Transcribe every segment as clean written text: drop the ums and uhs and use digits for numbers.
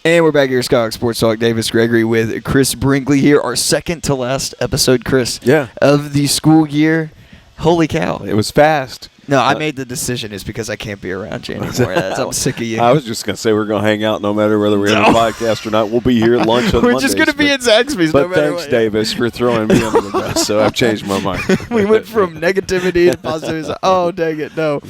And we're back here at Skyhawk Sports Talk. Davis Gregory with Chris Brinkley here, our second to last episode, Chris, of the school year. Holy cow. It was fast. No, I made the decision is because I can't be around you anymore. I'm sick of you. I was just going to say we're going to hang out no matter whether we're in a podcast or not. We'll be here at lunch on We're Mondays, just going to be at Zaxby's no matter thanks, what. Davis, for throwing me under the bus, so I've changed my mind. We went from negativity to positivity. Oh, dang it, no.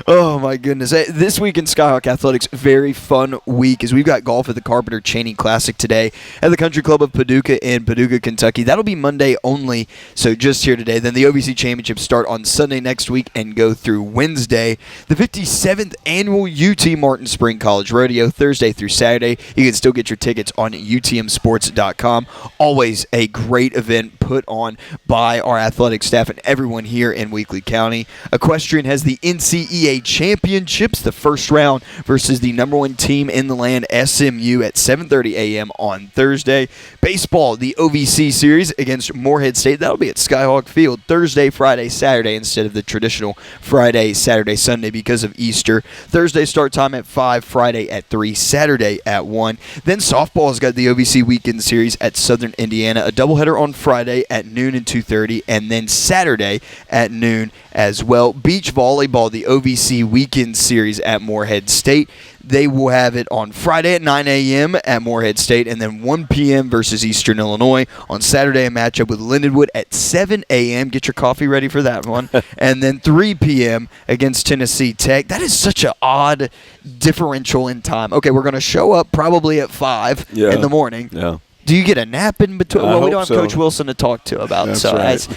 Oh, my goodness. Hey, this week in Skyhawk Athletics, very fun week as we've got golf at the Carpenter Cheney Classic today at the Country Club of Paducah in Paducah, Kentucky. That'll be Monday only, so just here today. Then the OVC Championships start on Sunday next week and go through Wednesday. The 57th annual UT Martin Spring College Rodeo, Thursday through Saturday. You can still get your tickets on utmsports.com. Always a great event put on by our athletic staff and everyone here in Weakley County. Equestrian has the NCEA Championships, the first round versus the number one team in the land, SMU, at 7:30 a.m. on Thursday. Baseball, the OVC Series against Morehead State. That'll be at Skyhawk Field Thursday, Friday, Saturday instead of the traditional Friday, Saturday, Sunday because of Easter. Thursday start time at 5, Friday at 3, Saturday at 1. Then softball has got the OVC Weekend Series at Southern Indiana, a doubleheader on Friday at noon and 2:30, and then Saturday at noon as well. Beach volleyball, the OVC Weekend Series at Morehead State. They will have it on Friday at 9 a.m. at Morehead State, and then 1 p.m. versus Eastern Illinois. On Saturday, a matchup with Lindenwood at 7 a.m. Get your coffee ready for that one. And then 3 p.m. against Tennessee Tech. That is such an odd differential in time. Okay, we're going to show up probably at 5 in the morning. Yeah. Do you get a nap in between? Well, we don't have Coach Wilson to talk to about, That's so right.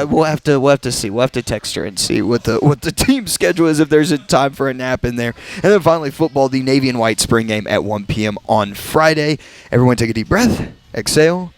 we'll have to see. We'll have to text her and see what the team schedule is if there's a time for a nap in there. And then finally, football, the Navy and White spring game at 1 p.m. on Friday. Everyone take a deep breath, exhale.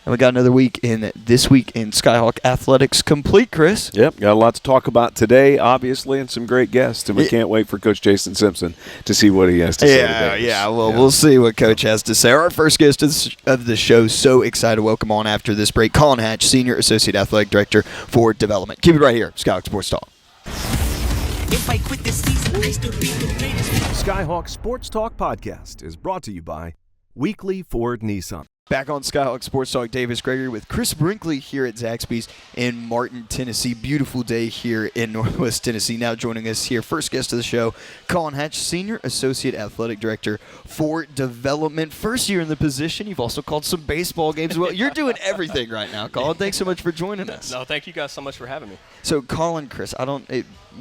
And we got another week in This Week in Skyhawk Athletics complete, Chris. Yep, got a lot to talk about today, obviously, and some great guests. And we can't wait for Coach Jason Simpson to see what he has to say today. We'll see what Coach has to say. Our first guest of the show, so excited to welcome on after this break, Colin Hatch, Senior Associate Athletic Director for Development. Keep it right here, Skyhawk Sports Talk. If I quit this season, I still be the greatest. Skyhawk Sports Talk Podcast is brought to you by Weekly Ford Nissan. Back on Skyhawk Sports Talk, Davis Gregory with Chris Brinkley here at Zaxby's in Martin, Tennessee. Beautiful day here in Northwest Tennessee. Now joining us here, first guest of the show, Colin Hatch, Senior Associate Athletic Director for Development. First year in the position. You've also called some baseball games as well. You're doing everything right now, Colin. Thanks so much for joining us. No, thank you guys so much for having me. So, Colin, Chris,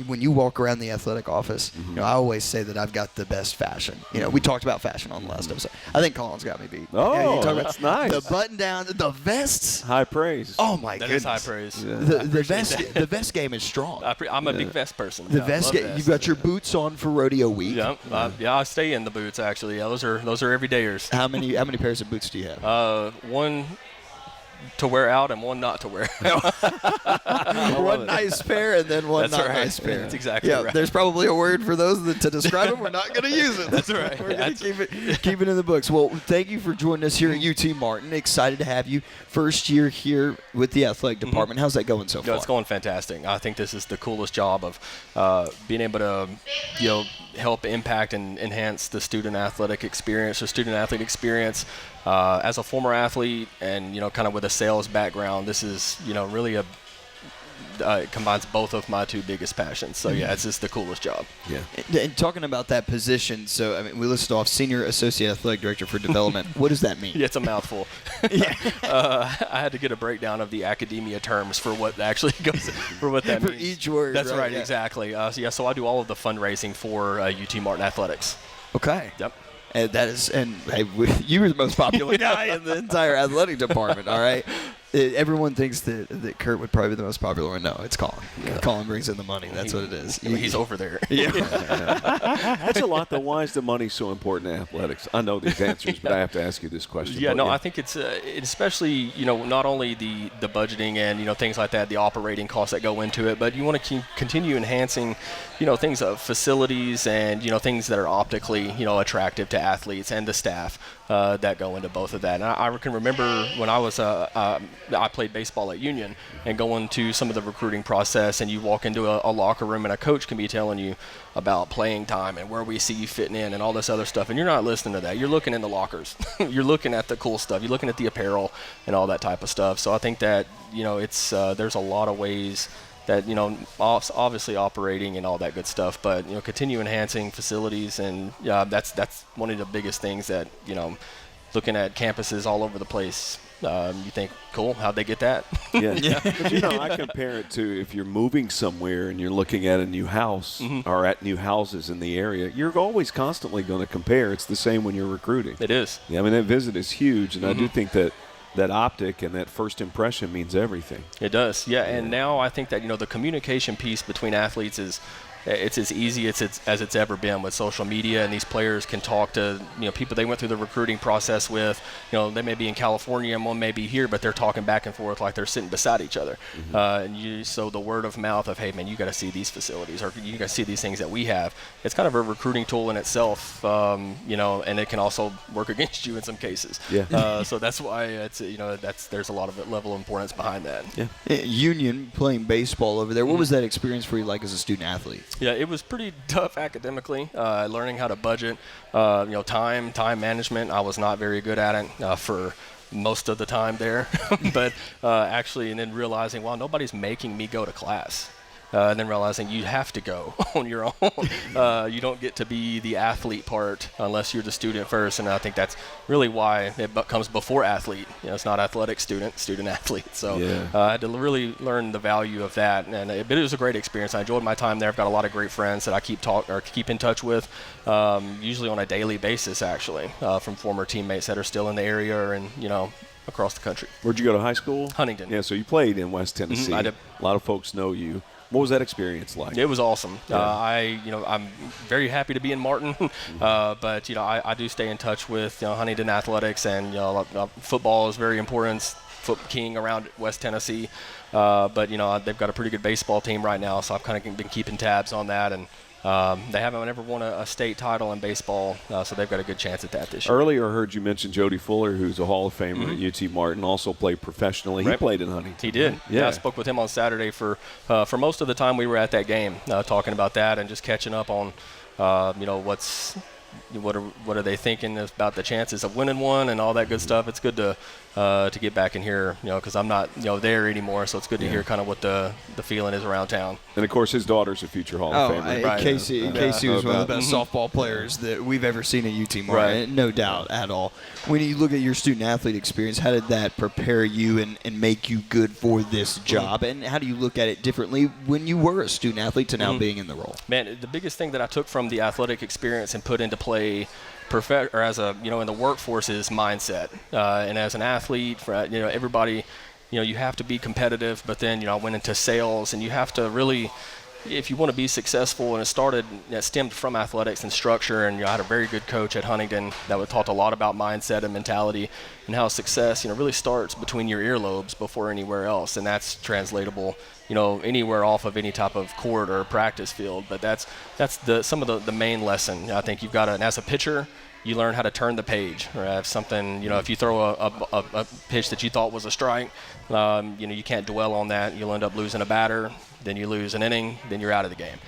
when you walk around the athletic office, I always say that I've got the best fashion. We talked about fashion on the last episode. I think Colin's got me beat. Oh, that's nice. The button down, the vests. High praise. Oh my goodness. That is high praise. Yeah. The vest game is strong. I'm a big vest person. The vest game. You've got your boots on for rodeo week. Yeah, I stay in the boots actually. Yeah, those are everydayers. How many pairs of boots do you have? One to wear out and one not to wear. One nice pair and then one not nice pair. That's exactly right. There's probably a word for those to describe them. We're not going to use it. That's right. We're going to keep it in the books. Well, thank you for joining us here at UT Martin. Excited to have you. First year here with the athletic department. How's that going so far? It's going fantastic. I think this is the coolest job of being able to, help impact and enhance the student athletic experience or student athlete experience. As a former athlete and, kind of with a sales background, this is, really it combines both of my two biggest passions. So, it's just the coolest job. Yeah. And talking about that position, so, we listed off Senior Associate Athletic Director for Development. What does that mean? Yeah, it's a mouthful. I had to get a breakdown of the academia terms for what actually goes, for what that for means. each word. That's right, yeah. exactly. So I do all of the fundraising for UT Martin Athletics. Okay. Yep. And hey, you were the most popular guy in the entire athletic department, all right? Everyone thinks that Kurt would probably be the most popular one. No, it's Colin. Yeah. Colin brings in the money. That's what it is. He's over there. Yeah. That's a lot, though. Why is the money so important in athletics? I know these answers, but I have to ask you this question. Yeah, I think it's especially, not only the budgeting and, things like that, the operating costs that go into it, but you want to continue enhancing, things of facilities and, things that are optically, attractive to athletes and the staff that go into both of that. And I can remember when I was I played baseball at Union, and going to some of the recruiting process, and you walk into a locker room and a coach can be telling you about playing time and where we see you fitting in and all this other stuff, and you're not listening to that. You're looking in the lockers. You're looking at the cool stuff. You're looking at the apparel and all that type of stuff. So I think that, it's there's a lot of ways that, obviously operating and all that good stuff, but, continue enhancing facilities, and that's one of the biggest things that, looking at campuses all over the place, you think, cool, how'd they get that? Yeah. But, I compare it to if you're moving somewhere and you're looking at a new house or at new houses in the area, you're always constantly going to compare. It's the same when you're recruiting. It is. Yeah, I mean, that visit is huge, and I do think that optic and that first impression means everything. It does, yeah. And now I think that, the communication piece between athletes it's as easy as it's ever been with social media, and these players can talk to people they went through the recruiting process with. They may be in California and one may be here, but they're talking back and forth like they're sitting beside each other. So the word of mouth of, hey man, you got to see these facilities, or you got to see these things that we have. It's kind of a recruiting tool in itself, and it can also work against you in some cases. Yeah. So that's why it's there's a lot of level of importance behind that. Yeah. Union, playing baseball over there. What was that experience for you like as a student athlete? Yeah, it was pretty tough academically, learning how to budget, time management. I was not very good at it for most of the time there, but actually, and then realizing, wow, nobody's making me go to class. And then realizing you have to go on your own. You don't get to be the athlete part unless you're the student first, and I think that's really why it comes before athlete. It's not athletic student athlete. So I had to really learn the value of that, and it was a great experience. I enjoyed my time there. I've got a lot of great friends that I keep in touch with, usually on a daily basis, actually, from former teammates that are still in the area or across the country. Where'd you go to high school? Huntington. Yeah, so you played in West Tennessee. I did. A lot of folks know you. What was that experience like? It was awesome. Yeah. I'm very happy to be in Martin, but I do stay in touch with Huntington athletics, and football is very important. Foot king around West Tennessee, but they've got a pretty good baseball team right now, so I've kind of been keeping tabs on that, and they haven't ever won a state title in baseball, so they've got a good chance at that this year. Earlier, I heard you mention Jody Fuller, who's a Hall of Famer at UT Martin, also played professionally. He played in Huntington. He did. Yeah, I spoke with him on Saturday for most of the time we were at that game, talking about that and just catching up on, what are they thinking about the chances of winning one and all that good stuff. It's good to get back in here, because I'm not there anymore, so it's good to hear kind of what the feeling is around town. And of course, his daughter's a future Hall of Famer. Right. Casey was one of the best softball players that we've ever seen at UT Martin, Right. no doubt at all. When you look at your student athlete experience, how did that prepare you and make you good for this job? And how do you look at it differently when you were a student athlete to now being in the role? Man, the biggest thing that I took from the athletic experience and put into play in the workforce is mindset. And as an athlete, for everybody, you have to be competitive. But then I went into sales, and you have to really, if you want to be successful, and it stemmed from athletics and structure. And I had a very good coach at Huntington that would talk a lot about mindset and mentality, and how success really starts between your earlobes before anywhere else, and that's translatable anywhere off of any type of court or practice field. But that's some of the main lesson. I think you've got and as a pitcher, you learn how to turn the page, or have something, if you throw a pitch that you thought was a strike, you can't dwell on that. You'll end up losing a batter, then you lose an inning, then you're out of the game.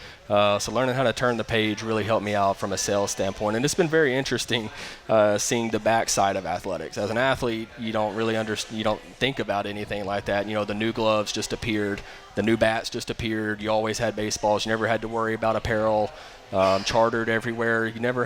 So learning how to turn the page really helped me out from a sales standpoint. And it's been very interesting seeing the backside of athletics. As an athlete, you don't really you don't think about anything like that. The new gloves just appeared. The new bats just appeared. You always had baseballs. You never had to worry about apparel. Chartered everywhere. You never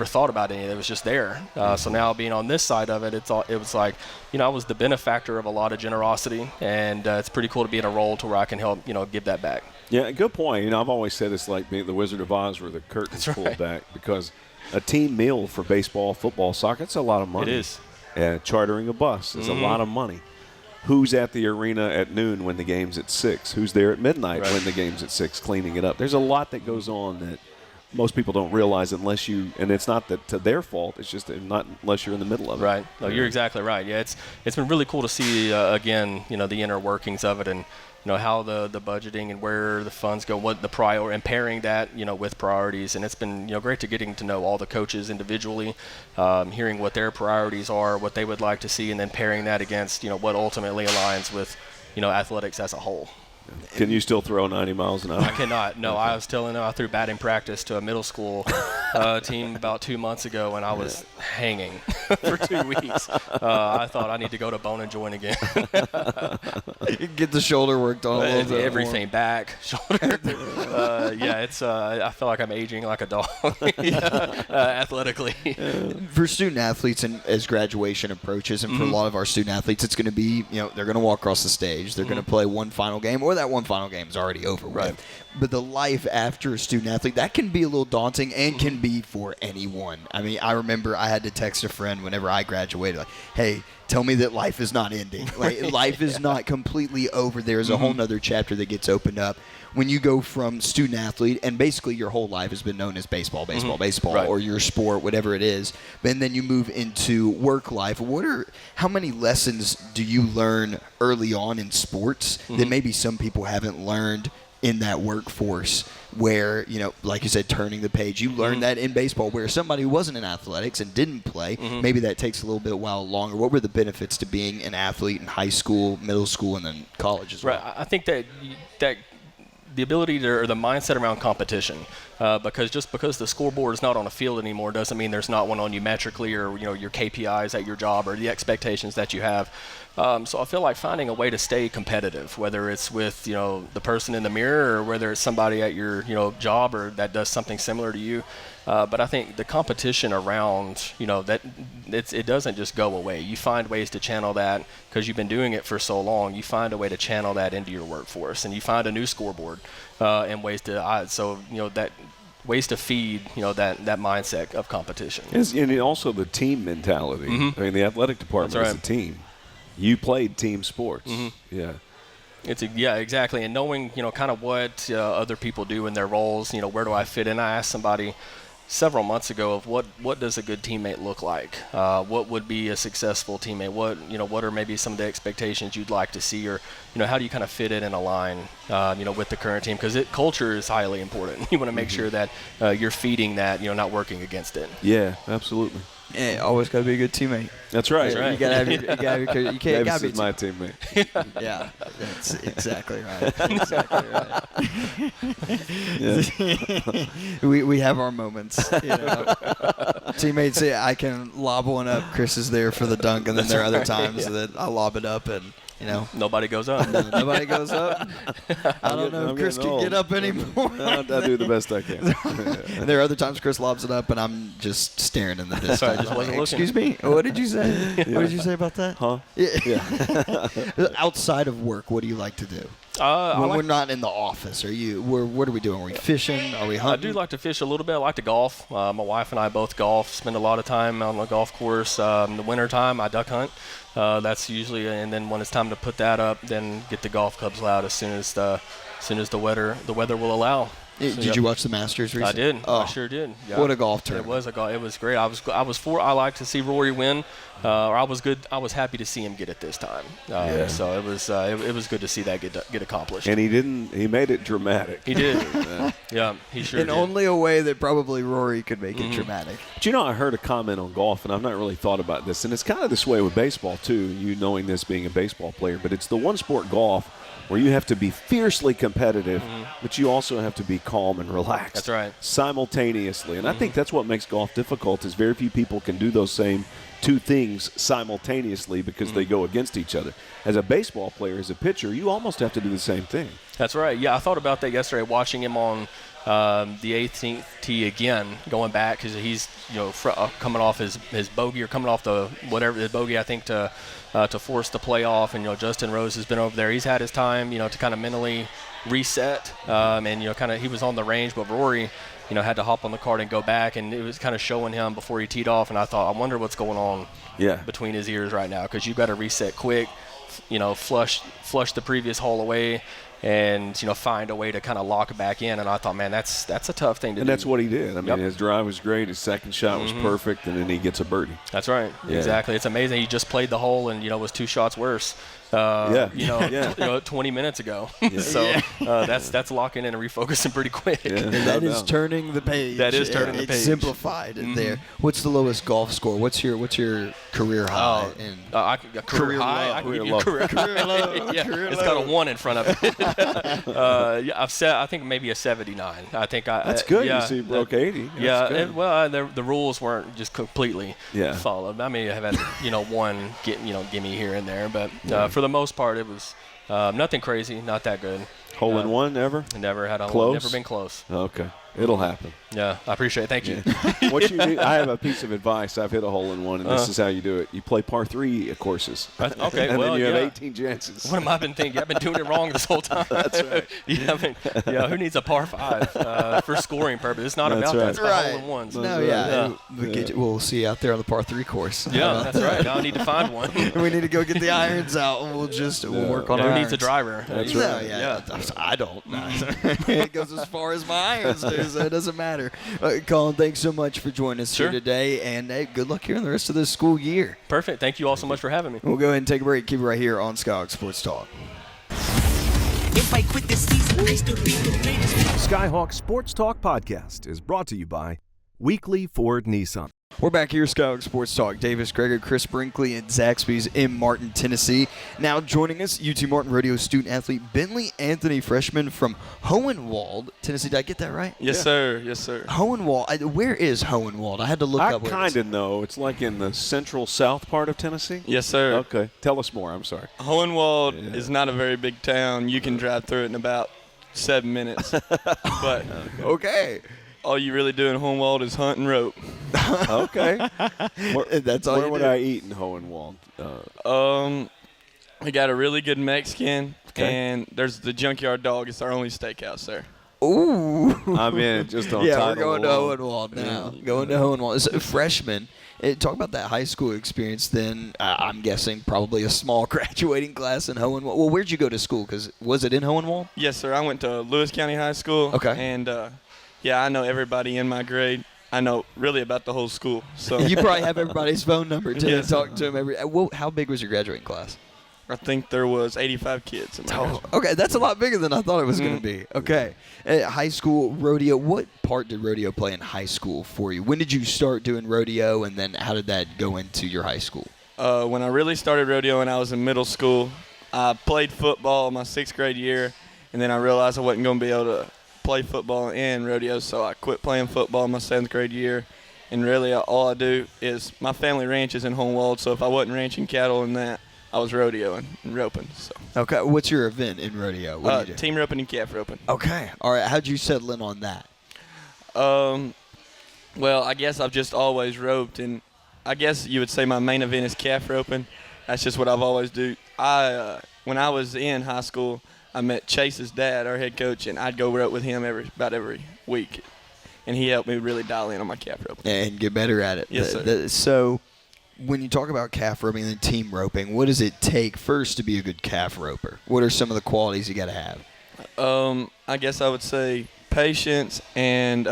thought about any of it. It was just there. So now being on this side of it, it was like, I was the benefactor of a lot of generosity, and it's pretty cool to be in a role to where I can help, give that back. Yeah, good point. I've always said it's like being the Wizard of Oz, where the curtain's pulled back, because a team meal for baseball, football, soccer, it's a lot of money. It is. And chartering a bus is a lot of money. Who's at the arena at noon when the game's at 6? Who's there at midnight when the game's at 6 cleaning it up? There's a lot that goes on that most people don't realize unless you, and it's not that to their fault, it's just not unless you're in the middle of it. Right. No, you're exactly right. Yeah, it's been really cool to see, again, the inner workings of it, and how the budgeting and where the funds go, what the prior, and pairing that with priorities. And it's been great to getting to know all the coaches individually, hearing what their priorities are, what they would like to see, and then pairing that against what ultimately aligns with athletics as a whole. Can you still throw 90 miles an hour? I cannot. No, I was telling them I threw batting practice to a middle school team about 2 months ago, and I was hanging for 2 weeks. I thought I need to go to Bone and Joint again. Get the shoulder worked on a little bit. Everything more. Back, shoulder. It's. I feel like I'm aging like a dog, athletically. For student athletes, and as graduation approaches, and for a lot of our student athletes, it's going to be, they're going to walk across the stage. They're going to play one final game, or that one final game is already over Right. with. But the life after a student athlete, that can be a little daunting and can be for anyone. I mean, I remember I had to text a friend whenever I graduated, like, hey, tell me that life is not ending. Like, life is not completely over. There's a whole nother chapter that gets opened up when you go from student athlete, and basically your whole life has been known as baseball, Right. or your sport, whatever it is. And then you move into work life. How many lessons do you learn early on in sports that maybe some people haven't learned in that workforce, where, like you said, turning the page? You learned that in baseball, where somebody who wasn't in athletics and didn't play, maybe that takes a little bit while longer. What were the benefits to being an athlete in high school, middle school, and then college as well? Right. I think that the ability to, or the mindset around competition, because just because the scoreboard is not on a field anymore doesn't mean there's not one on you metrically, or your KPIs at your job, or the expectations that you have. So I feel like finding a way to stay competitive, whether it's with the person in the mirror, or whether it's somebody at your job, or that does something similar to you. But I think the competition around that it doesn't just go away. You find ways to channel that, because you've been doing it for so long. You find a way to channel that into your workforce, and you find a new scoreboard and ways to ways to feed that mindset of competition. And also the team mentality. I mean, the athletic department That's is right. a team. You played team sports. Yeah. Yeah, exactly. And knowing, kind of what other people do in their roles, where do I fit in? I asked somebody several months ago of what does a good teammate look like? What would be a successful teammate? What are maybe some of the expectations you'd like to see, or how do you kind of fit in and align with the current team? Because culture is highly important. You want to make sure that you're feeding that, not working against it. Yeah, absolutely. Yeah, always got to be a good teammete. That's right. You gotta have your, you can't Davis gotta be is my teammate. Yeah, that's exactly right. Exactly right. We have our moments. Teammates say I can lob one up. Chris is there for the dunk, and then there are other times that I lob it up, and nobody goes up. Nobody goes up. I don't know if Chris can get up anymore. I do the best I can. And there are other times Chris lobs it up, and I'm just staring in the distance. Sorry, I just wasn't looking. Excuse me. What did you say? What did you say about that? Huh? Yeah. Outside of work, what do you like to do? When we're not in the office, what are we doing? Are we fishing? Are we hunting? I do like to fish a little bit. I like to golf. My wife and I both golf, spend a lot of time on the golf course. In the wintertime, I duck hunt. That's usually, and then when it's time to put that up, then get the golf clubs out as soon as the weather will allow. Did you watch the Masters recently? I did. Oh, I sure did. Yeah. What a golf tournament! It was great. I like to see Rory win. Or I was happy to see him get it this time. So it was good to see that get accomplished. And he made it dramatic. He did. Yeah, he sure did. In only a way that probably Rory could make it dramatic. But I heard a comment on golf, and I've not really thought about this, and it's kind of this way with baseball too, you knowing this being a baseball player, but it's the one sport, golf, where you have to be fiercely competitive, but you also have to be calm and relaxed. That's right. Simultaneously. And I think that's what makes golf difficult, is very few people can do those same two things simultaneously, because they go against each other. As a baseball player, as a pitcher, you almost have to do the same thing. That's right. Yeah, I thought about that yesterday, watching him on the 18th tee again, going back, because he's coming off his bogey, or coming off the bogey, I think, to force the playoff. And Justin Rose has been over there. He's had his time, to kind of mentally reset, and kind of he was on the range, but Rory, had to hop on the cart and go back, and it was kind of showing him before he teed off. And I thought, I wonder what's going on between his ears right now, because you've got to reset quick, flush the previous hole away. and find a way to kind of lock it back in. And I thought, man, that's a tough thing to do. And that's what he did. I mean, Yep. his drive was great. His second shot was perfect, and then he gets a birdie. That's right. Yeah. Exactly. It's amazing. He just played the hole and was 2 shots worse. 20 minutes ago. So that's locking in and refocusing pretty quick. Yeah. And that is turning the page. That is turning the It's page. simplified in there. What's the lowest golf score? What's your career high? Career high. low. I can Career give you low. a career low. yeah, Career it's low. got a 1 in front of it. I've said I think maybe a 79. I think That's good. Yeah, you see, you broke 80. That's yeah. good. The rules weren't just completely followed. I may have had one gimme here and there, but for the most part, it was nothing crazy, not that good. Hole in one ever? Never had a Close? never been close. Okay. It'll happen. Yeah, I appreciate it. Thank you. What you do, I have a piece of advice. I've hit a hole in one, and this is how you do it. You play par 3 courses. Okay, and well, then you have yeah. 18 chances. What am I been thinking? I've been doing it wrong this whole time. That's right. Who needs a par 5 for scoring purposes? It's not That's about right. that. It's about Right. hole in ones. No, right. yeah. We'll see you out there on the par 3 course. Yeah, that's right. Now I need to find one. We need to go get the irons out, and we'll work on Who our needs a irons. driver? That's No, right. yeah. I don't. It goes as far as my irons do, so it doesn't matter. Colin, thanks so much for joining us here today, and good luck here in the rest of this school year. Perfect. Thank you all so much for having me. We'll go ahead and take a break. Keep it right here on Skyhawk Sports Talk. If I quit this season, I still be the greatest. Skyhawk Sports Talk Podcast is brought to you by Weekly Ford Nissan. We're back here, Skyhawk Sports Talk. Davis Greger, Chris Brinkley, and Zaxby's in Martin, Tennessee. Now joining us, UT Martin Rodeo student-athlete Bentley Anthony, freshman from Hohenwald, Tennessee. Did I get that right? Yes, sir. Yes, sir. Hohenwald. Where is Hohenwald? I had to look I up where it is. kind of know. It's like in the central south part of Tennessee? Yes, sir. Okay. Tell us more. I'm sorry. Hohenwald is not a very big town. You can drive through it in about 7 minutes. But Okay. all you really do in Hohenwald is hunt and rope. Okay. That's all Where you would do. I eat in Hohenwald? We got a really good Mexican, Okay. and there's the Junkyard Dog. It's our only steakhouse there. Ooh. I'm in just on Yeah, we're title going to alone. Hohenwald now. Going to Hohenwald. As a freshman, talk about that high school experience then. I'm guessing probably a small graduating class in Hohenwald. Well, where'd you go to school? Because was it in Hohenwald? Yes, sir. I went to Lewis County High School. Okay. And, I know everybody in my grade. I know really about the whole school. So You probably have everybody's phone number to Yes. talk to them every. How big was your graduating class? I think there was 85 kids in my grade. Okay, that's a lot bigger than I thought it was going to be. Okay, high school rodeo. What part did rodeo play in high school for you? When did you start doing rodeo, and then how did that go into your high school? When I really started rodeo when I was in middle school, I played football my 6th grade year, and then I realized I wasn't going to be able to play football and rodeo, so I quit playing football my 7th grade year. And really, all I do is my family ranches in Hohenwald, so if I wasn't ranching cattle and that, I was rodeoing and roping. So Okay, what's your event in rodeo? What do you do? team roping and calf roping. Okay, all right. How'd you settle in on that? Well, I guess I've just always roped, and I guess you would say my main event is calf roping. That's just what I've always do. When I was in high school, I met Chase's dad, our head coach, and I'd go rope with him about every week, and he helped me really dial in on my calf roping. And get better at it. Yes, sir. So, when you talk about calf roping and team roping, what does it take first to be a good calf roper? What are some of the qualities you got to have? I guess I would say patience and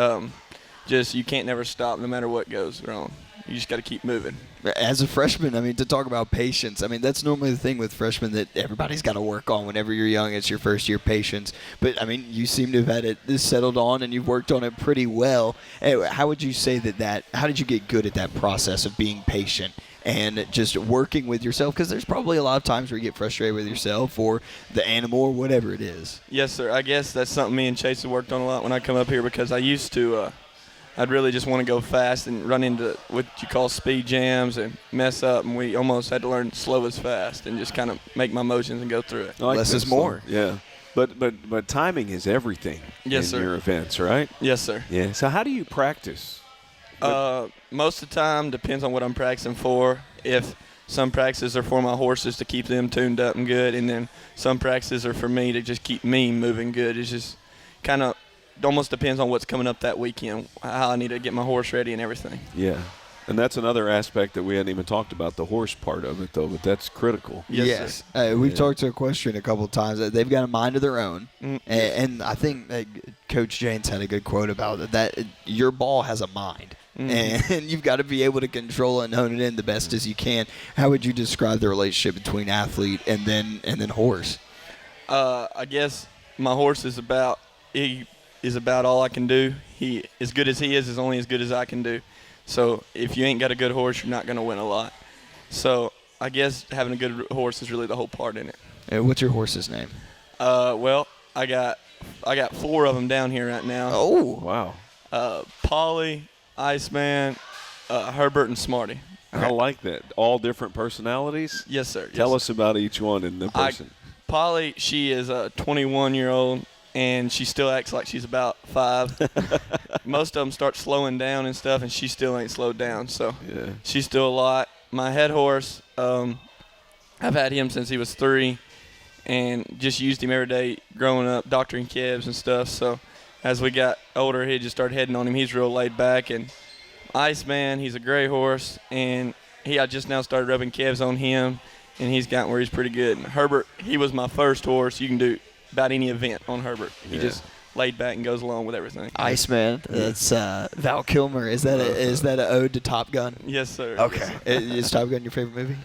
just you can't never stop no matter what goes wrong. You just got to keep moving. As a freshman, I mean, to talk about patience, I mean, that's normally the thing with freshmen that everybody's got to work on whenever you're young. It's your first year patience. But, I mean, you seem to have had it settled on and you've worked on it pretty well. How would you say how did you get good at that process of being patient and just working with yourself? Because there's probably a lot of times where you get frustrated with yourself or the animal or whatever it is. Yes, sir. I guess that's something me and Chase have worked on a lot when I come up here because I used to I'd really just want to go fast and run into what you call speed jams and mess up, and we almost had to learn slow as fast and just kind of make my motions and go through it. Less is more. Yeah. But timing is everything Yes, in sir. your events, right? Yes, sir. Yeah. So how do you practice? Most of the time depends on what I'm practicing for. If some practices are for my horses to keep them tuned up and good, and then some practices are for me to just keep me moving good. It's just kind of almost depends on what's coming up that weekend, how I need to get my horse ready and everything. Yeah. And that's another aspect that we hadn't even talked about, the horse part of it, though, but that's critical. Yes. We've talked to Equestrian a couple of times. They've got a mind of their own. And I think Coach James had a good quote about it, that your ball has a mind. And you've got to be able to control it and hone it in the best as you can. How would you describe the relationship between athlete and then horse? I guess my horse is about all I can do. He, as good as he is only as good as I can do. So if you ain't got a good horse, you're not going to win a lot. So I guess having a good horse is really the whole part in it. What's your horse's name? Well, I got 4 of them down here right now. Oh, Wow. Polly, Iceman, Herbert, and Smarty. I like that. All different personalities? Yes, sir. Tell us about each one in the person. Polly, she is a 21-year-old, and she still acts like she's about 5. Most of them start slowing down and stuff, and she still ain't slowed down. So she's still a lot. My head horse, I've had him since he was 3, and just used him every day growing up, doctoring calves and stuff. So as we got older, he just started heading on him. He's real laid back. And Iceman, he's a gray horse, and I just now started rubbing calves on him, and he's gotten where he's pretty good. And Herbert, he was my first horse. You can do about any event on Herbert. He just laid back and goes along with everything. Iceman. That's Val Kilmer. Is that an ode to Top Gun? Yes, sir. Okay. Is Top Gun your favorite movie?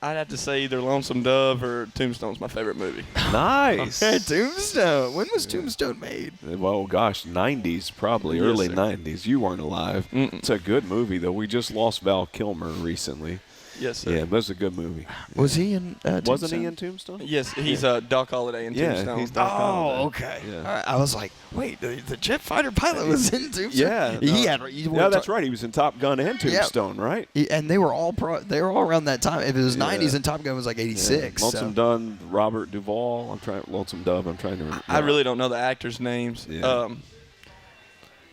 I'd have to say either Lonesome Dove or Tombstone's my favorite movie. Nice. Tombstone. When was Tombstone made? Well, gosh, 90s probably, Yes, early sir. 90s. You weren't alive. It's a good movie, though. We just lost Val Kilmer recently. Yes, sir. Yeah, but it's a good movie. Was he in Tombstone? Wasn't he in Tombstone? Yes, he's Doc Holliday in Yeah, Tombstone. he's Doc Holliday. okay. Yeah. All right. I was like, wait, the jet fighter pilot was in Tombstone? Yeah. Yeah, that's right. He was in Top Gun and Tombstone, right? And they were all around that time. If it was 90s and Top Gun was like 86. Lonesome Dove, Robert Duvall. Lonesome Dove. I'm trying to remember. I really don't know the actors' names. Yeah.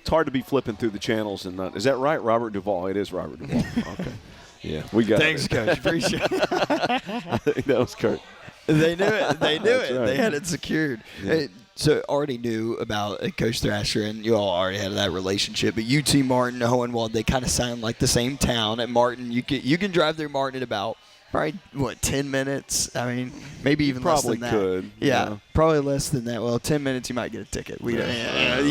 It's hard to be flipping through the channels and not. Is that right, Robert Duvall? It is Robert Duvall. Okay. Yeah, we got Thanks, it. Coach. Appreciate it. I think that was Kurt. They knew it. They knew That's it. right. They had it secured. Yeah. So already knew about Coach Thrasher, and you all already had that relationship. But UT Martin, Hohenwald, they kind of sound like the same town. At Martin, you can drive through Martin in about probably 10 minutes. I mean, maybe even Probably less than that. could. Yeah, probably less than that. Well, 10 minutes you might get a ticket. You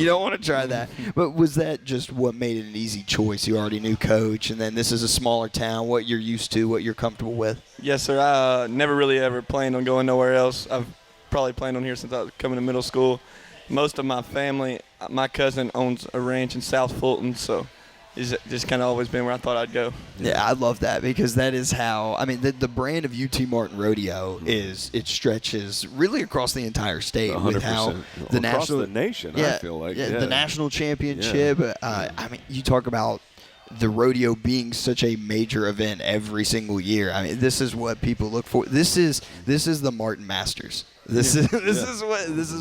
don't want to try that. But was that just what made it an easy choice? You already knew Coach, and then this is a smaller town. What you're used to, what you're comfortable with. Yes, sir. I never really ever planned on going nowhere else. I've probably planned on here since I was coming to middle school. Most of my family, my cousin owns a ranch in South Fulton, so it's just kind of always been where I thought I'd go. Yeah, I love that because that is how, I mean, the brand of UT Martin Rodeo it stretches really across the entire state 100%. with how the Across national, the nation, I feel like. Yeah. the national championship. I mean, you talk about the rodeo being such a major event every single year. I mean, this is what people look for. This is the Martin Masters. This is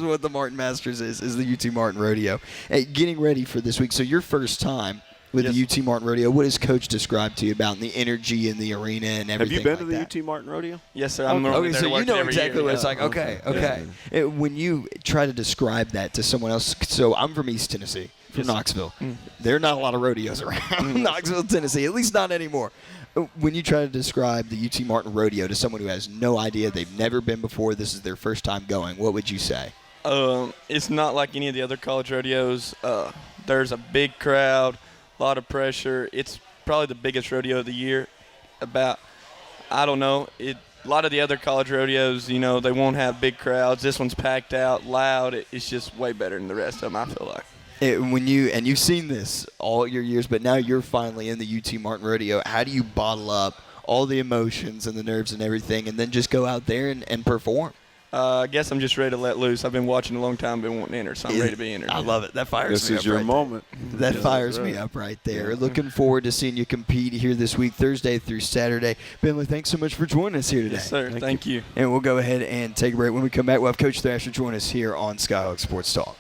what the Martin Masters is the UT Martin Rodeo. Hey, getting ready for this week. So your first time with the UT Martin Rodeo. What has Coach described to you about the energy in the arena and everything? Have you been like to the UT Martin Rodeo? Yes, sir. I'm normally there so to work you know it every exactly year. what it's like. Okay. When you try to describe that to someone else, so I'm from East Tennessee, from Knoxville. There are not a lot of rodeos around Knoxville, Tennessee, at least not anymore. When you try to describe the UT Martin Rodeo to someone who has no idea, they've never been before, this is their first time going, what would you say? It's not like any of the other college rodeos. There's a big crowd, a lot of pressure. It's probably the biggest rodeo of the year. I don't know. A lot of the other college rodeos, they won't have big crowds. This one's packed out, loud. It's just way better than the rest of them, I feel like. You've seen this all your years, but now you're finally in the UT Martin Rodeo. How do you bottle up all the emotions and the nerves and everything, and then just go out there and perform? I guess I'm just ready to let loose. I've been watching a long time, been wanting to enter, so I'm ready to be entered. I love it. That fires me up. This is your right moment. there. That fires me up right there. Looking forward to seeing you compete here this week, Thursday through Saturday. Bentley, thanks so much for joining us here today. Yes, sir. Thank you. And we'll go ahead and take a break. When we come back, we'll have Coach Thrasher join us here on Skyhawk Sports Talk.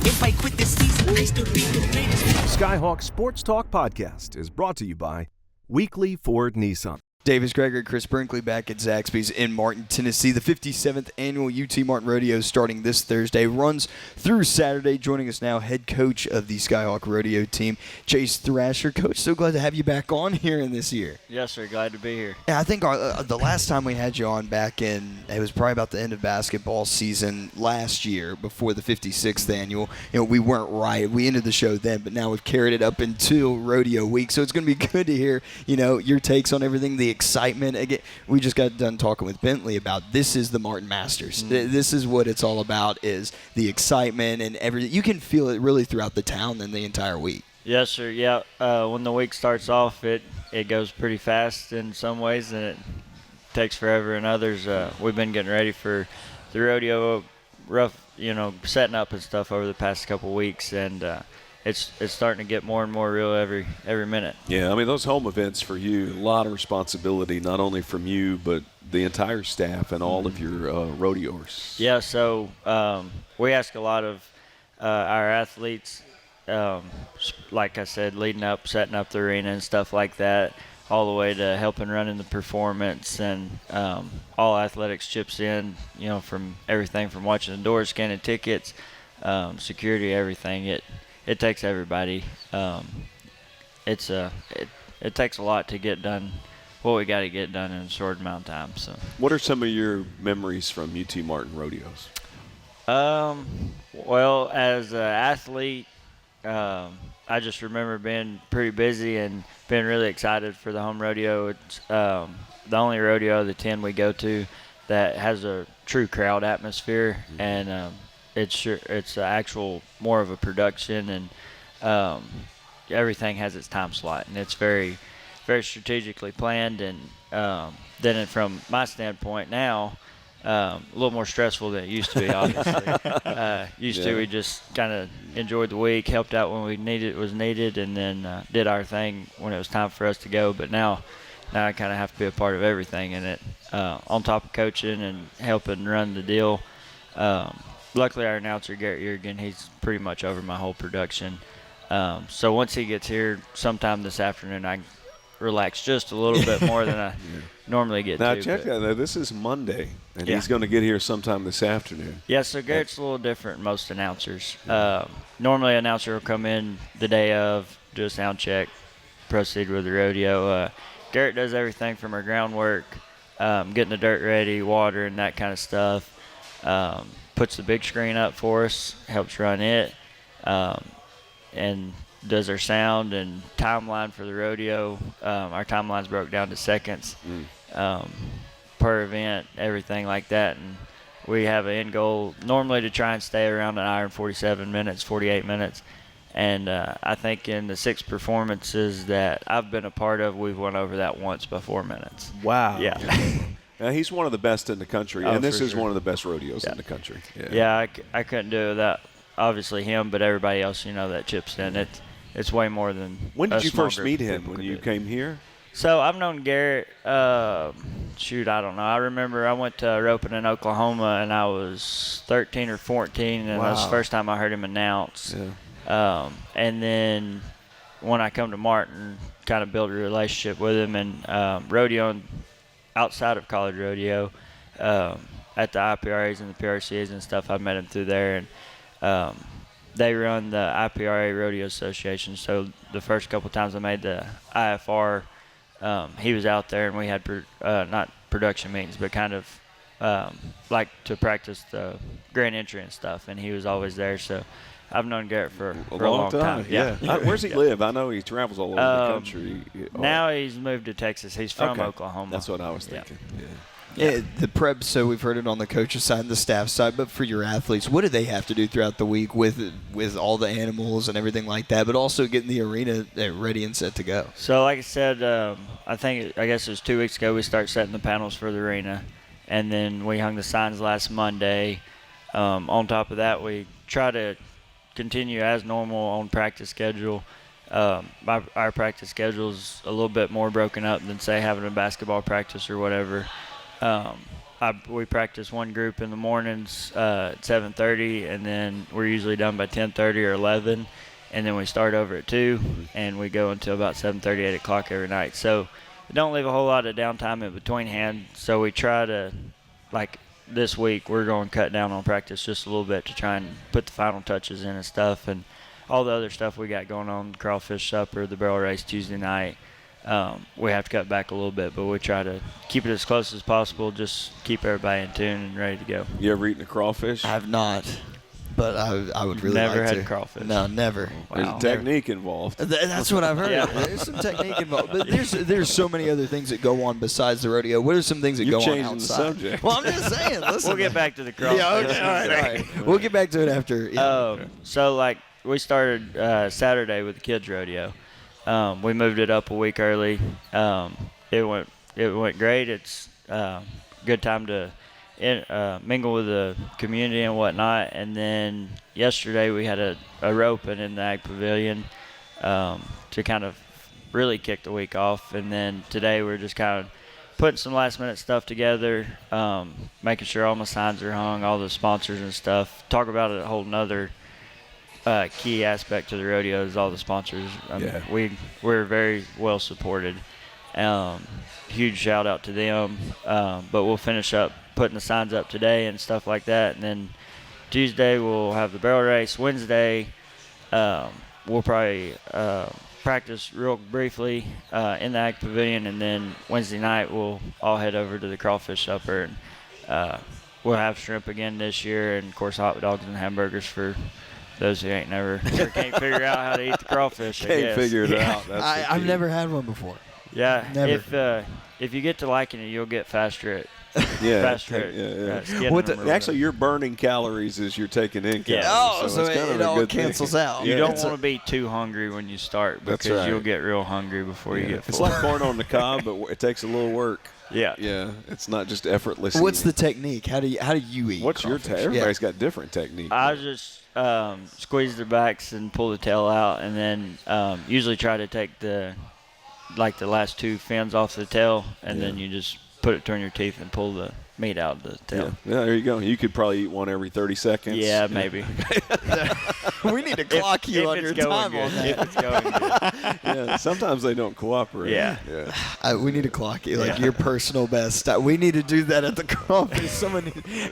If I quit this season, I still be the greatest. Skyhawk Sports Talk Podcast is brought to you by Weekly Ford Nissan. Davis Gregory, Chris Brinkley back at Zaxby's in Martin, Tennessee. The 57th annual UT Martin Rodeo starting this Thursday, runs through Saturday. Joining us now, head coach of the Skyhawk Rodeo team, Chase Thrasher. Coach, so glad to have you back on here in this year. Yes, sir. Glad to be here. Yeah, I think the last time we had you on back in, it was probably about the end of basketball season last year before the 56th annual. We weren't right. We ended the show then, but now we've carried it up until rodeo week. So it's going to be good to hear, your takes on everything, the excitement. Again, we just got done talking with Bentley about this is the Martin Masters. This is what it's all about, is the excitement and everything. You can feel it really throughout the town and the entire week. Yes, sir. Yeah. When the week starts off, it goes pretty fast in some ways, and it takes forever in others. We've been getting ready for the rodeo, setting up and stuff over the past couple weeks, and it's starting to get more and more real every minute. Yeah, I mean, those home events for you, a lot of responsibility, not only from you, but the entire staff and all of your rodeoers. Yeah, so we ask a lot of our athletes, like I said, leading up, setting up the arena and stuff like that, all the way to helping running the performance, and all athletics chips in, from everything from watching the doors, scanning tickets, security, everything. It takes everybody. It takes a lot to get done what we got to get done in a short amount of time. So, what are some of your memories from UT Martin rodeos? Well, as an athlete, I just remember being pretty busy and being really excited for the home rodeo. It's the only rodeo of the 10 we go to that has a true crowd atmosphere, and it's actual more of a production, and everything has its time slot, and it's very, very strategically planned. And then from my standpoint now, a little more stressful than it used to be, obviously. We just kind of enjoyed the week, helped out when it was needed, and then did our thing when it was time for us to go. But now I kind of have to be a part of everything in it, on top of coaching and helping run the deal. Luckily, our announcer, Garrett Yergin, he's pretty much over my whole production. So once he gets here sometime this afternoon, I can relax just a little bit more than I normally get now, to. Now, check that. This is Monday, and he's going to get here sometime this afternoon. Yeah, so Garrett's a little different than most announcers. Normally, an announcer will come in the day of, do a sound check, proceed with the rodeo. Garrett does everything from our groundwork, getting the dirt ready, water, and that kind of stuff. Puts the big screen up for us, helps run it, and does our sound and timeline for the rodeo. Our timeline's broke down to seconds per event, everything like that. And we have an end goal normally to try and stay around an hour and 47 minutes, 48 minutes. And I think in the 6 performances that I've been a part of, we've went over that once by 4 minutes. Wow. Yeah. Now, he's one of the best in the country, Oh, and this for is sure. one of the best rodeos in the country. Yeah, I couldn't do it without, obviously, him, but everybody else, that chips in. It's way more than When did a you small first group meet of him? people When could you do. came here? So I've known Garrett, I don't know. I remember I went to roping in Oklahoma, and I was 13 or 14, and that was the Wow. first time I heard him announce. Yeah. And then when I come to Martin, kind of built a relationship with him, and rodeoing outside of college rodeo, at the IPRAs and the PRCAs and stuff. I met him through there, and they run the IPRA Rodeo Association. So the first couple times I made the IFR, he was out there, and we had not production meetings, but kind of like to practice the grand entry and stuff, and he was always there. So I've known Garrett for a long time. Yeah. Where's he live? I know he travels all over the country. Now he's moved to Texas. He's from Oklahoma. That's what I was thinking. Yeah, the prep, so we've heard it on the coach's side and the staff side, but for your athletes, what do they have to do throughout the week with all the animals and everything like that, but also getting the arena ready and set to go? So like I said, I guess it was 2 weeks ago we started setting the panels for the arena, and then we hung the signs last Monday. On top of that, we try to continue as normal on practice schedule. Our practice schedule is a little bit more broken up than, say, having a basketball practice or whatever. We practice one group in the mornings at 7:30, and then we're usually done by 10:30 or 11, and then we start over at 2, and we go until about 7:30, 8 o'clock every night. So don't leave a whole lot of downtime in between hands. So we try to, like this week, we're going to cut down on practice just a little bit to try and put the final touches in and stuff, and all the other stuff we got going on, crawfish supper, the barrel race Tuesday night. We have to cut back a little bit, but we try to keep it as close as possible, just keep everybody in tune and ready to go. You ever eaten a crawfish? I have not, but I would really Never like to. had crawfish. No, never. There's Wow. technique involved. That's what I've heard. Yeah. There's some technique involved, but there's so many other things that go on besides the rodeo. What are some things that You're go on changing the outside? subject. Well, I'm just saying. Listen, We'll get back to the crawfish. Yeah, okay, all right. We'll get back to it after. Yeah. So, like, we started Saturday with the kids' rodeo. We moved it up a week early. It went great. It's good time to mingle with the community and whatnot. And then yesterday we had a roping in the Ag Pavilion to kind of really kick the week off. And then today we're just kind of putting some last-minute stuff together, making sure all my signs are hung, all the sponsors and stuff. Talk about a whole nother key aspect to the rodeo is all the sponsors. We're very well supported. Huge shout out to them. But we'll finish up putting the signs up today and stuff like that. And then Tuesday we'll have the barrel race. Wednesday we'll probably practice real briefly in the Ag Pavilion. And then Wednesday night we'll all head over to the crawfish supper. And we'll have shrimp again this year. And, of course, hot dogs and hamburgers for those who ain't never or can't figure out how to eat the crawfish. Can't figure it out. That's I've never had one before. Yeah, Never. If you get to liking it, you'll get faster at skinning What them or actually, whatever. you're burning calories as you're taking in calories. Oh, so it's kind of it a all good cancels thing. out. You Yeah. don't want to be too hungry when you start That's because right. you'll get real hungry before you get full. It's like corn on the cob, but it takes a little work. yeah. Yeah, it's not just effortless. What's the eating. technique? How do you eat? What's your crawfish? Everybody's got different technique. I just squeeze their backs and pull the tail out, and then usually try to take the last two fins off the tail, and then you just put it between your teeth and pull the meat out of the tail. Yeah, there you go. You could probably eat one every 30 seconds. Yeah, maybe. We need to clock you if on it's your going time good. on that. If it's going good. Yeah, sometimes they don't cooperate. Yeah. Yeah. We need to clock you, like your personal best. We need to do that at the crawfish.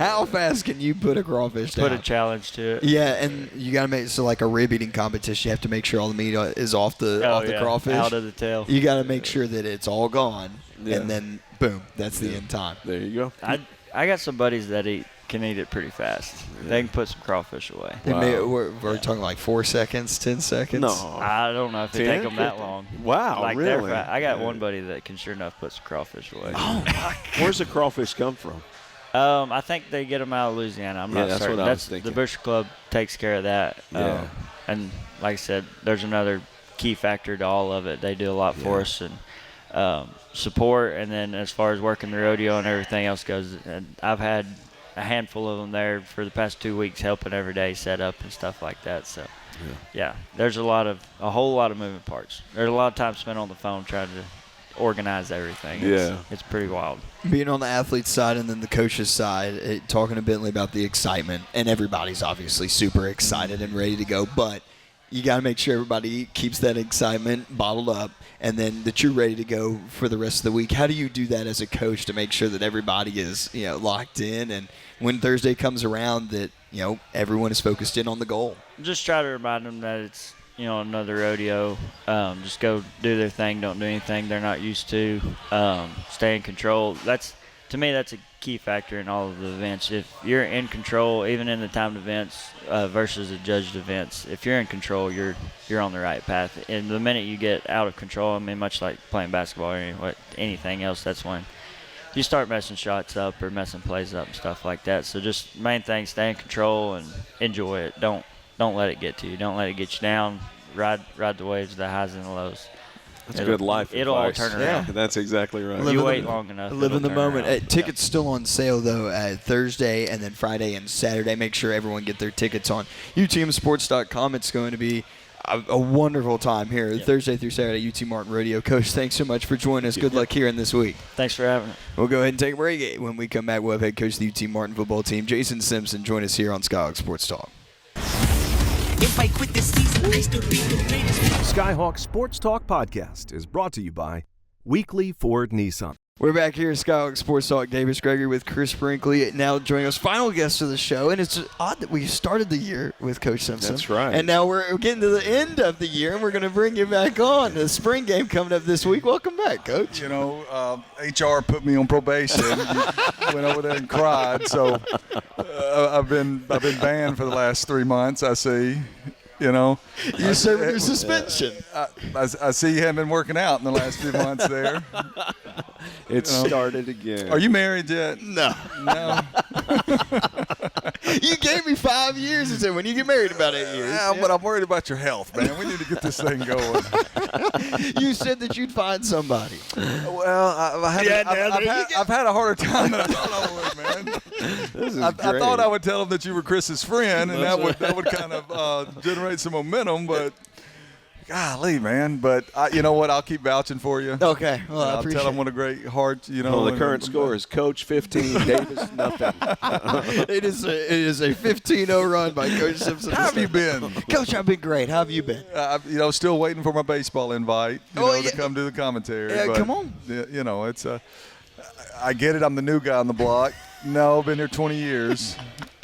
How fast can you put a crawfish down? Put a challenge to it. Yeah, and you gotta make like a rib eating competition. You have to make sure all the meat is off the crawfish. Out of the tail. You gotta make sure that it's all gone, Yeah. and then boom, that's the end time. There you go. I got some buddies that can eat it pretty fast. They can put some crawfish away. We're talking like 4 seconds, 10 seconds. No. I don't know if it 10? take them that long. Wow, Like they're really? I got one buddy that can sure enough put some crawfish away. Where's the crawfish come from? I think they get them out of Louisiana. I'm Yeah, not that's certain. what I was thinking. The Butcher Club takes care of that. Yeah. And like I said, there's another key factor to all of it. They do a lot for us and support. And then as far as working the rodeo and everything else goes, and I've had a handful of them there for the past 2 weeks helping every day set up and stuff like that. So, yeah, there's a whole lot of moving parts. There's a lot of time spent on the phone trying to organize everything. It's pretty wild. Being on the athlete's side and then the coach's side, talking to Bentley about the excitement, and everybody's obviously super excited and ready to go, but you got to make sure everybody keeps that excitement bottled up and then that you're ready to go for the rest of the week. How do you do that as a coach to make sure that everybody is, locked in, and when Thursday comes around that, everyone is focused in on the goal? Just try to remind them that it's, another rodeo. Just go do their thing. Don't do anything they're not used to. Stay in control. To me, that's a key factor in all of the events. If you're in control, even in the timed events versus the judged events, if you're in control, you're on the right path. And the minute you get out of control, much like playing basketball or anything else, that's when you start messing shots up or messing plays up and stuff like that. So just main thing, stay in control and enjoy it. Don't let it get to you. Don't let it get you down. Ride the waves, the highs and the lows. That's good life It'll all advice. turn around. Yeah, that's exactly right. You wait long enough. Live in it'll the turn moment. around. Tickets still on sale, though, Thursday and then Friday and Saturday. Make sure everyone get their tickets on UTMsports.com. It's going to be a wonderful time here Thursday through Saturday at UT Martin Rodeo. Coach, thanks so much for joining us. Good luck here in this week. Thanks for having me. We'll go ahead and take a break. When we come back, we'll have head coach of the UT Martin football team, Jason Simpson, join us here on Skyhawk Sports Talk. If I quit this season, I still be the greatest. Skyhawk Sports Talk Podcast is brought to you by Weekly Ford Nissan. We're back here at Skyhawk Sports Talk. Davis Gregory with Chris Brinkley now joining us, final guest of the show. And it's odd that we started the year with Coach Simpson. That's right. And now we're getting to the end of the year, and we're going to bring you back on. The spring game coming up this week. Welcome back, Coach. You know, HR put me on probation. Went over there and cried. So I've been banned for the last 3 months, I see. You know, You're serving your suspension. I see you haven't been working out in the last few months there. It started again. Are you married yet? No. No. You gave me 5 years and said when you get married about 8 years. Yeah, but I'm worried about your health, man. We need to get this thing going. You said that you'd find somebody. Well, I've had a harder time than I thought I would, man. This is I great. thought I would tell him that you were Chris's friend, and that would kind of generate some momentum. But golly, man. But you know what? I'll keep vouching for you. Okay. Well, I I'll appreciate tell him it. what a great heart, you know. Well, the and- current score is Coach 15, Davis nothing. It is a 15-0 run by Coach Simpson. How have you been? Coach, I've been great. How have you been? You know, still waiting for my baseball invite, Yeah. to come do the commentary. Yeah, but, come on. You know, it's I get it. I'm the new guy on the block. No, been here 20 years.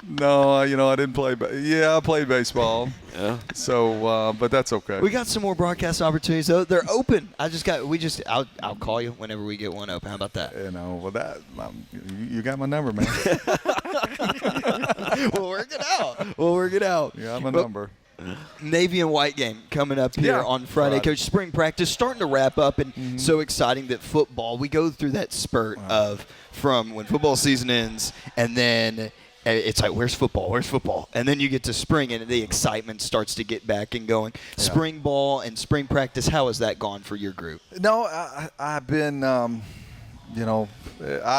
No, you know, I didn't play. I played baseball. Yeah. So, but that's okay. We got some more broadcast opportunities though. They're open. I'll call you whenever we get one open. How about that? You know, well, you got my number, man. We'll work it out. You got my But number. Navy and White game coming up here Yeah. on Friday. Coach, spring practice starting to wrap up, and so exciting that football. We go through that spurt from when football season ends, and then it's like, where's football? Where's football? And then you get to spring, and the excitement starts to get back and going. Yeah. Spring ball and spring practice, how has that gone for your group? No, I've been, I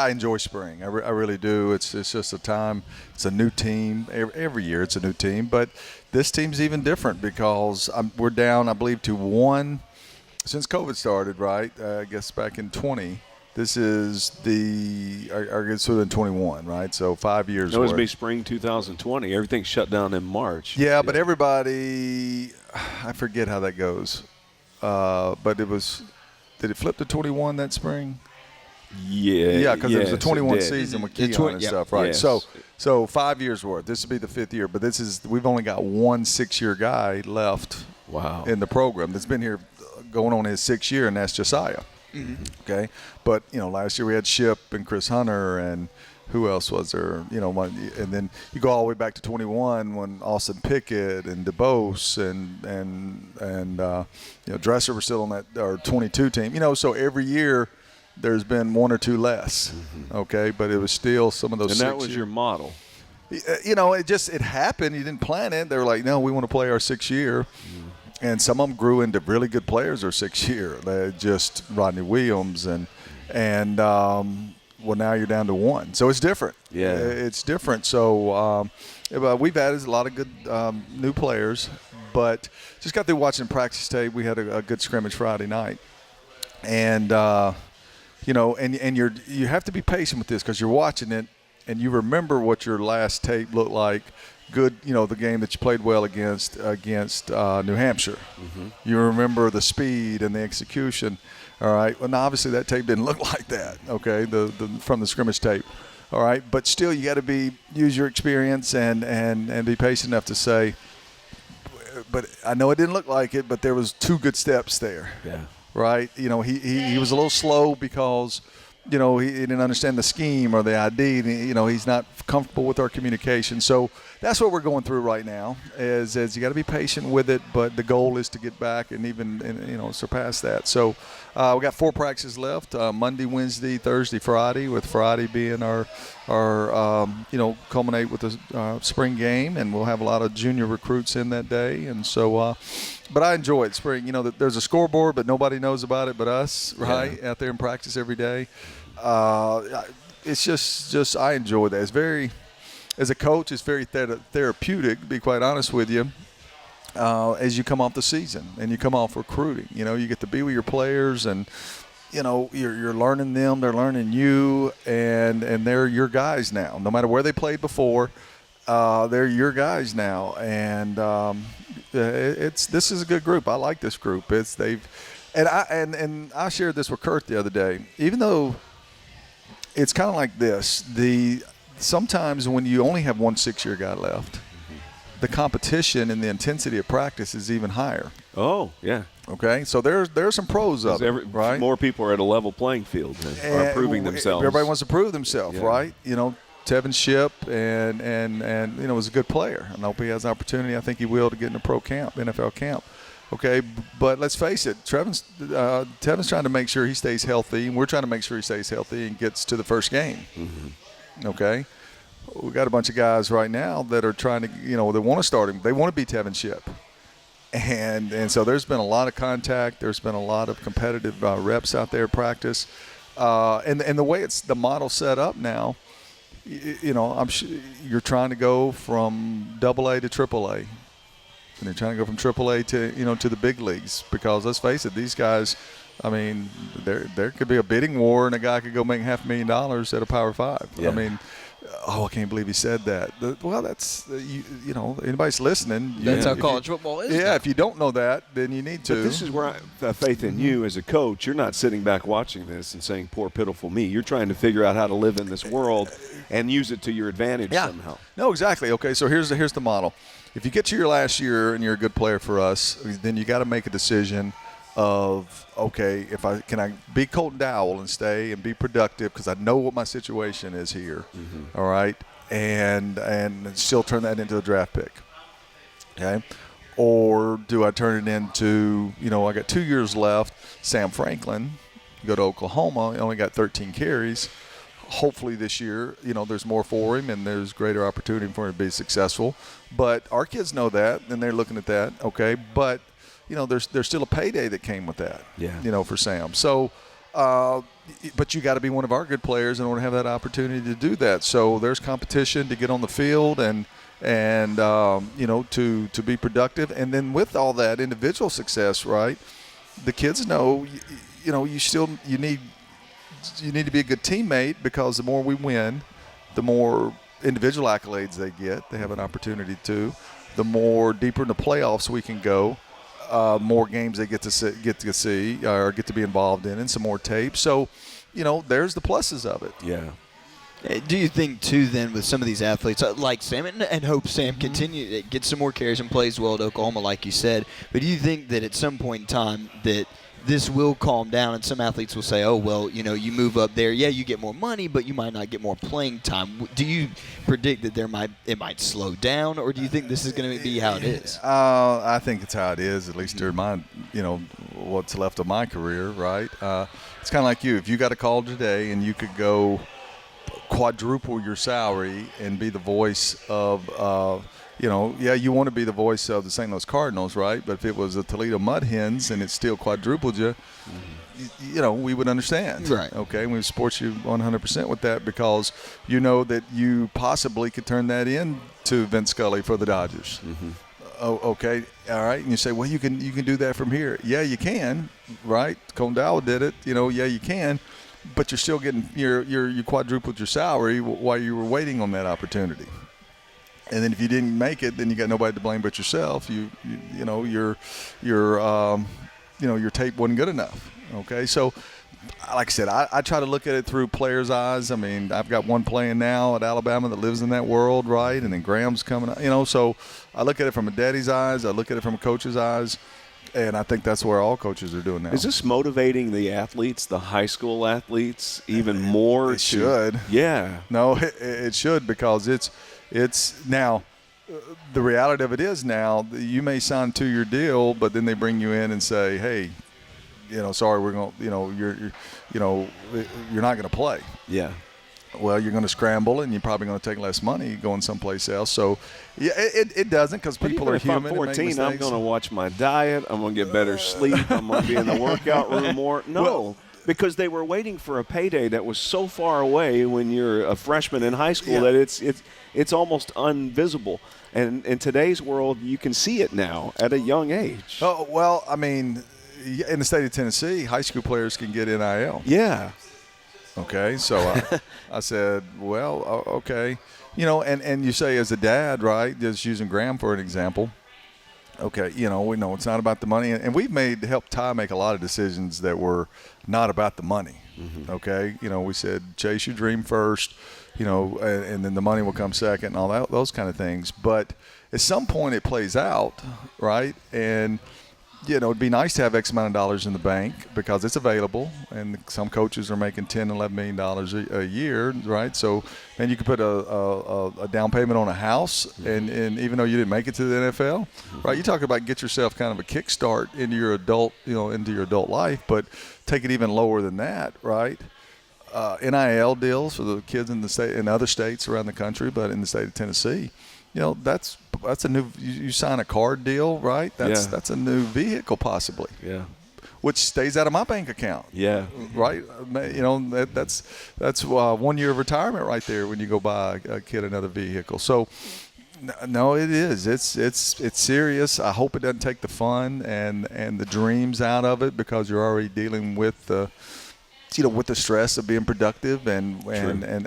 enjoy spring. I really do. It's just a time. It's a new team. Every year it's a new team. But this team's even different because we're down, I believe, to one since COVID started, right? I guess back in 20. This is I guess in 21, right? So 5 years. It was worth. be spring 2020. Everything shut down in March. Yeah, but everybody, I forget how that goes. But did it flip to 21 that spring? Yeah, because it was a 21 season with Keon and stuff, right? Yes. So 5 years worth. This would be the fifth year, but we've only got one 6-year guy left. Wow. In the program that's been here going on his 6th year, and that's Josiah. Mm-hmm. Okay, but last year we had Ship and Chris Hunter, and who else was there? And then you go all the way back to 21 when Austin Pickett and DeBose and Dresser were still on that or 22 team. So every year there's been one or two less. Mm-hmm. Okay, but it was still some of those. And that was your model. It happened. You didn't plan it. They were like, no, we want to play our 6th year. Mm-hmm. And some of them grew into really good players their 6th year. They just Rodney Williams and now you're down to one. So it's different. Yeah, it's different. So we've added a lot of good new players, but just got through watching practice tape. We had a good scrimmage Friday night, and you have to be patient with this because you're watching it and you remember what your last tape looked like. Good, the game that you played well against New Hampshire. Mm-hmm. You remember the speed and the execution. All right. Well, now obviously that tape didn't look like that. Okay, from the scrimmage tape. All right, but still you got to use your experience and be patient enough to say. But I know it didn't look like it, but there was 2 good steps there. Yeah. Right. He was a little slow because. He didn't understand the scheme or the ID. He's not comfortable with our communication. So that's what we're going through right now. Is you got to be patient with it, but the goal is to get back and even surpass that. So we got 4 practices left: Monday, Wednesday, Thursday, Friday. With Friday being our culminate with the spring game, and we'll have a lot of junior recruits in that day. And so, but I enjoy it. Spring, there's a scoreboard, but nobody knows about it but us, right? Yeah. Out there in practice every day. It's just I enjoy that. It's very, as a coach, it's very therapeutic, to be quite honest with you, as you come off the season and you come off recruiting. You get to be with your players and, you're learning them, they're learning you, and they're your guys now. No matter where they played before, they're your guys now. And this is a good group. I like this group. And I shared this with Kurt the other day. Even though it's kind of like this, sometimes when you only have one 6-year guy left, the competition and the intensity of practice is even higher. Oh, yeah. Okay, so there's some pros of it, right? More people are at a level playing field and are proving themselves. Everybody wants to prove themselves, right? Tevin Ship and was a good player. I hope he has an opportunity. I think he will to get in a pro camp, NFL camp. Okay, but let's face it, Tevin's trying to make sure he stays healthy, and we're trying to make sure he stays healthy and gets to the first game. Mm-hmm. Okay, we got a bunch of guys right now that are trying to, they want to start him. They want to be Tevin Ship. And so there's been a lot of contact. There's been a lot of competitive reps out there at practice. And the way the model set up now, I'm sure you're trying to go from AA to AAA. And they're trying to go from AAA to the big leagues, because let's face it, these guys, I mean, there could be a bidding war and a guy could go make $500,000 at a Power 5. Yeah. I mean, I can't believe he said that. Well, that's anybody's listening. That's how college football is. Yeah, now. If you don't know that, then you need to. But this is where I have faith in you as a coach. You're not sitting back watching this and saying, "Poor pitiful me." You're trying to figure out how to live in this world and use it to your advantage somehow. No, exactly. Okay, so here's the model. If you get to your last year and you're a good player for us, then you got to make a decision of, okay, can I be Colton Dowell and stay and be productive because I know what my situation is here, all right, and still turn that into a draft pick, okay? Or do I turn it into, I got 2 years left, Sam Franklin, go to Oklahoma, he only got 13 carries. Hopefully this year, there's more for him and there's greater opportunity for him to be successful. But our kids know that, and they're looking at that, okay? But, there's still a payday that came with that, for Sam. So, but you got to be one of our good players in order to have that opportunity to do that. So there's competition to get on the field and to be productive. And then with all that individual success, right, the kids know, you need to be a good teammate, because the more we win, the more individual accolades they get. They have an opportunity to. The more deeper in the playoffs we can go, more games they get to see or get to be involved in, and some more tape. So, there's the pluses of it. Yeah. Do you think, too, then, with some of these athletes, like Sam, and hope Sam continue to get some more carries and plays well at Oklahoma, like you said, but do you think that at some point in time that this will calm down and some athletes will say, oh, well, you move up there, you get more money, but you might not get more playing time? Do you predict that it might slow down, or do you think this is going to be how it is? I think it's how it is, at least during my, what's left of my career, right? It's kind of like you. If you got a call today and you could go quadruple your salary and be the voice of you want to be the voice of the St. Louis Cardinals, right? But if it was the Toledo Mud Hens and it still quadrupled you, we would understand. Right. Okay, we would support you 100% with that, because that you possibly could turn that into Vince Scully for the Dodgers. Mm-hmm. Oh, okay, all right. And you say, well, you can do that from here. Yeah, you can, right? Colton Dowell did it. Yeah, you can. But you're still getting you quadrupled your salary while you were waiting on that opportunity. And then if you didn't make it, then you got nobody to blame but yourself. Your tape wasn't good enough. Okay, so like I said, I try to look at it through players' eyes. I mean, I've got one playing now at Alabama that lives in that world, right? And then Graham's coming out, so I look at it from a daddy's eyes. I look at it from a coach's eyes. And I think that's where all coaches are doing now. Is this motivating the athletes, the high school athletes, even more? It should. Yeah. No, it should, because it's now the reality of it is now you may sign a 2-year deal, but then they bring you in and say, hey, sorry, we're going, you're not going to play. Yeah. Well, you're going to scramble, and you're probably going to take less money going someplace else. So, yeah, it doesn't, because people are human. If I'm 14, I'm going to watch my diet. I'm going to get better sleep. I'm going to be in the workout room more. No, because they were waiting for a payday that was so far away when you're a freshman in high school that it's almost invisible. And in today's world, you can see it now at a young age. Oh, well, I mean, in the state of Tennessee, high school players can get NIL. Yeah. Okay, so I said, well, okay. And you say as a dad, right, just using Graham for an example, Okay, we know it's not about the money, and we've helped Ty make a lot of decisions that were not about the money. Mm-hmm. Okay, we said chase your dream first, and then the money will come second, and all that, those kind of things. But at some point, it plays out, right? And it'd be nice to have X amount of dollars in the bank because it's available, and some coaches are making $10, $11 million a year, right? So, and you could put a down payment on a house, and even though you didn't make it to the NFL, right? You talk about get yourself kind of a kickstart into your adult life, but take it even lower than that, right? NIL deals for the kids in the state, in other states around the country, but in the state of Tennessee. That's a new. You sign a card deal, right? That's a new vehicle possibly. Yeah. Which stays out of my bank account. Yeah. Right. That's 1 year of retirement right there when you go buy a kid another vehicle. So, no, it is. It's serious. I hope it doesn't take the fun and the dreams out of it because you're already dealing with the. With the stress of being productive and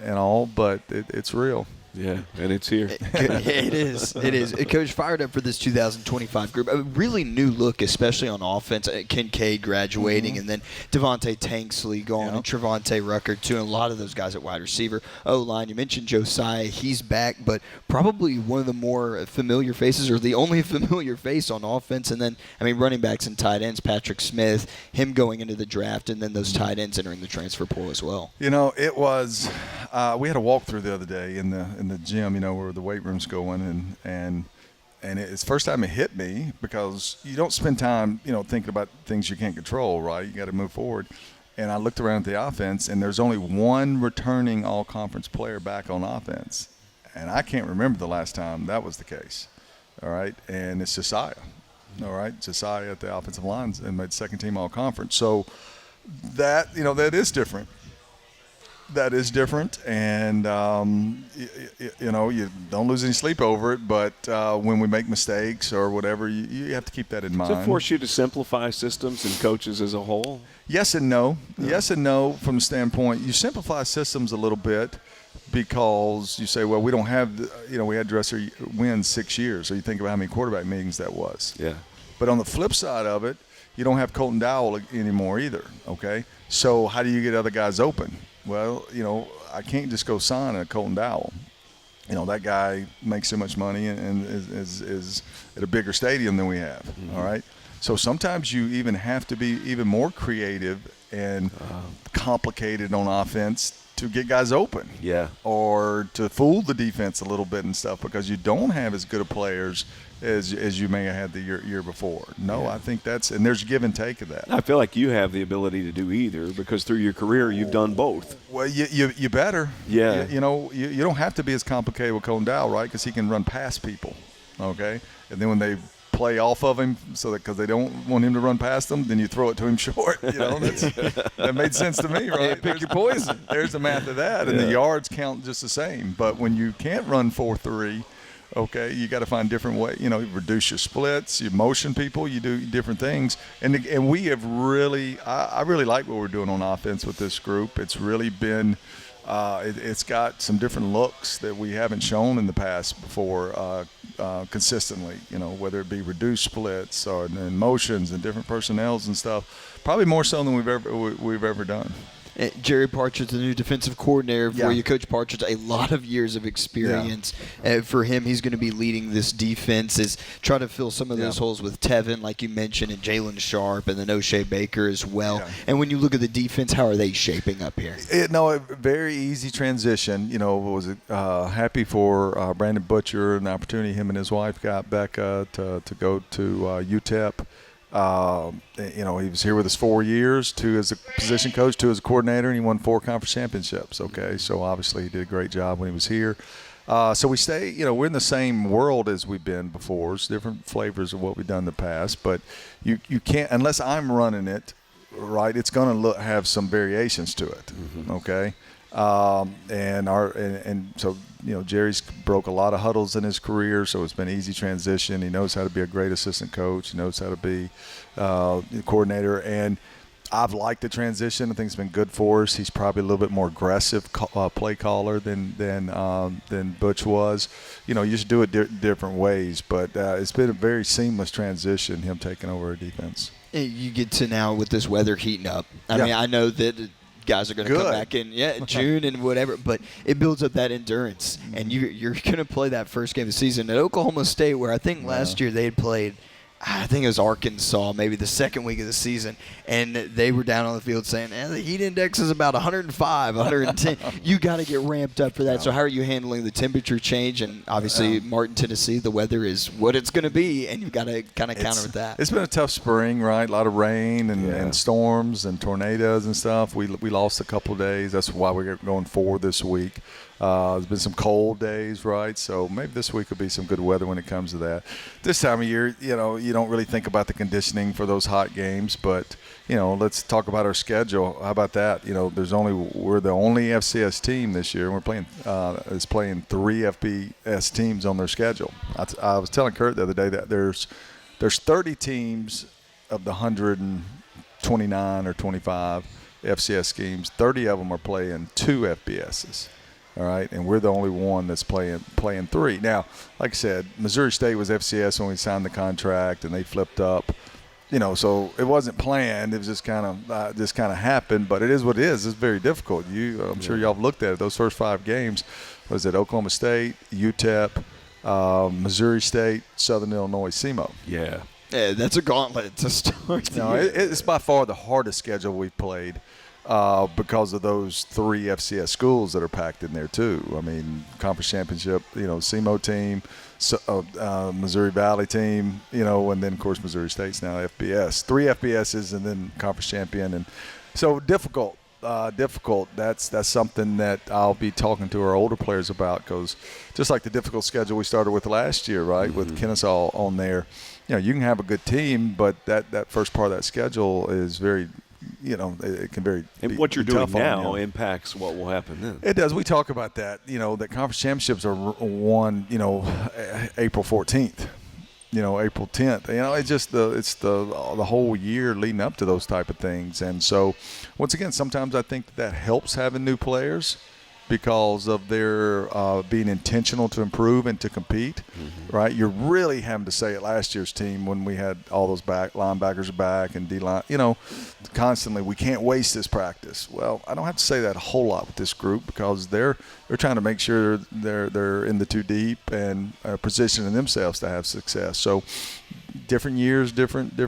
all, but it's real. Yeah, and it's here. It is. It is. Coach, fired up for this 2025 group. A really new look, especially on offense. Kincaid graduating, and then Devontae Tanksley going, and Trevontae Rucker, too, and a lot of those guys at wide receiver. O-line, you mentioned Josiah. He's back, but probably one of the more familiar faces, or the only familiar face on offense. And then, running backs and tight ends, Patrick Smith, him going into the draft, and then those tight ends entering the transfer portal as well. It was we had a walkthrough the other day in the gym, where the weight room's going, and it's the first time it hit me because you don't spend time, thinking about things you can't control, right? You got to move forward. And I looked around at the offense, and there's only one returning all-conference player back on offense, and I can't remember the last time that was the case. All right, and it's Josiah. All right, Josiah at the offensive lines and made second-team all-conference. So that that is different. That is different, and you don't lose any sleep over it. But when we make mistakes or whatever, you have to keep that in mind. Does it force you to simplify systems and coaches as a whole? Yes and no. Yes and no from the standpoint you simplify systems a little bit because you say, well, we don't have we had Dresser win 6 years, so you think about how many quarterback meetings that was. Yeah. But on the flip side of it, you don't have Colton Dowell anymore either. Okay, so how do you get other guys open? Well, I can't just go sign a Colton Dowell. That guy makes so much money and is at a bigger stadium than we have. Mm-hmm. All right. So sometimes you even have to be even more creative and complicated on offense to get guys open. Yeah. Or to fool the defense a little bit and stuff because you don't have as good of players as you may have had the year before. No, I think and there's give and take of that. I feel like you have the ability to do either because through your career you've done both. Well, you better. Yeah. You don't have to be as complicated with Colton Dowell, right? Because he can run past people, okay? And then when they play off of him because they don't want him to run past them, then you throw it to him short. That made sense to me, right? Yeah, pick your poison. There's the math of that, and the yards count just the same. But when you can't run 4-3, okay, you got to find different ways. You reduce your splits, you motion people, you do different things. And we have really – I really like what we're doing on offense with this group. It's really been it's got some different looks that we haven't shown in the past before consistently, whether it be reduced splits or and motions and different personnels and stuff. Probably more so than we've ever done. Jerry Partridge, the new defensive coordinator for you. Coach Partridge, a lot of years of experience. For him, he's going to be leading this defense, is try to fill some of those holes with Tevin, like you mentioned, and Jalen Sharp, and then O'Shea Baker as well. Yeah. And when you look at the defense, how are they shaping up here? A very easy transition. Was happy for Brandon Butcher and the opportunity him and his wife got Becca to go to UTEP. He was here with us 4 years, 2 as a position coach, 2 as a coordinator, and he won 4 conference championships. Okay, so obviously he did a great job when he was here. So we stay, we're in the same world as we've been before. It's different flavors of what we've done in the past, but you can't, unless I'm running it, right, it's going to have some variations to it. Mm-hmm. Okay. So Jerry's broke a lot of huddles in his career, so it's been an easy transition. He knows how to be a great assistant coach. He knows how to be a coordinator, and I've liked the transition. I think it's been good for us. He's probably a little bit more aggressive play caller than Butch was. You know, you just do it different ways, but it's been a very seamless transition, him taking over our defense. You get to now with this weather heating up. I mean, I know that guys are going to come back in June and whatever, but it builds up that endurance, and you're going to play that first game of the season at Oklahoma State, where I think last year they had played – I think it was Arkansas, maybe the second week of the season, and they were down on the field saying, the heat index is about 105, 110. You got to get ramped up for that. So how are you handling the temperature change? And obviously, Martin, Tennessee, the weather is what it's going to be, and you've got to kind of counter with that. It's been a tough spring, right? A lot of rain and storms and tornadoes and stuff. We lost a couple of days. That's why we're going forward this week. There's been some cold days, right? So maybe this week will be some good weather when it comes to that. This time of year, you know, you don't really think about the conditioning for those hot games, but, you know, let's talk about our schedule. How about that? You know, we're the only FCS team this year, and we're playing 3 FBS teams on their schedule. I was telling Kurt the other day that there's 30 teams of the 129 or 25 FCS schemes. 30 of them are playing 2 FBSs. All right, and we're the only one that's playing 3. Now, like I said, Missouri State was FCS when we signed the contract, and they flipped up. You know, so it wasn't planned. It was just kind of happened. But it is what it is. It's very difficult. I'm sure y'all have looked at it. Those first 5 games was at Oklahoma State, UTEP, Missouri State, Southern Illinois, SEMO. Yeah, that's a gauntlet to start. No, it's by far the hardest schedule we've played. Because of those 3 FCS schools that are packed in there too. I mean, conference championship, you know, SEMO team, Missouri Valley team, you know, and then of course Missouri State's now FBS. 3 FBSs and then conference champion, and so difficult. That's something that I'll be talking to our older players about, because just like the difficult schedule we started with last year, right, with Kennesaw on there, you know, you can have a good team, but that first part of that schedule is very. You know, it can and what you're doing now impacts what will happen then. It does. We talk about that. You know, that conference championships are won. You know, April 14th. You know, April 10th. You know, it's just it's the whole year leading up to those type of things. And so, once again, sometimes I think that helps having new players, because of their being intentional to improve and to compete, right? You're really having to say it last year's team when we had all those linebackers back and D-line, you know, constantly, we can't waste this practice. Well, I don't have to say that a whole lot with this group, because they're trying to make sure they're in the 2 deep and positioning themselves to have success. So different years, different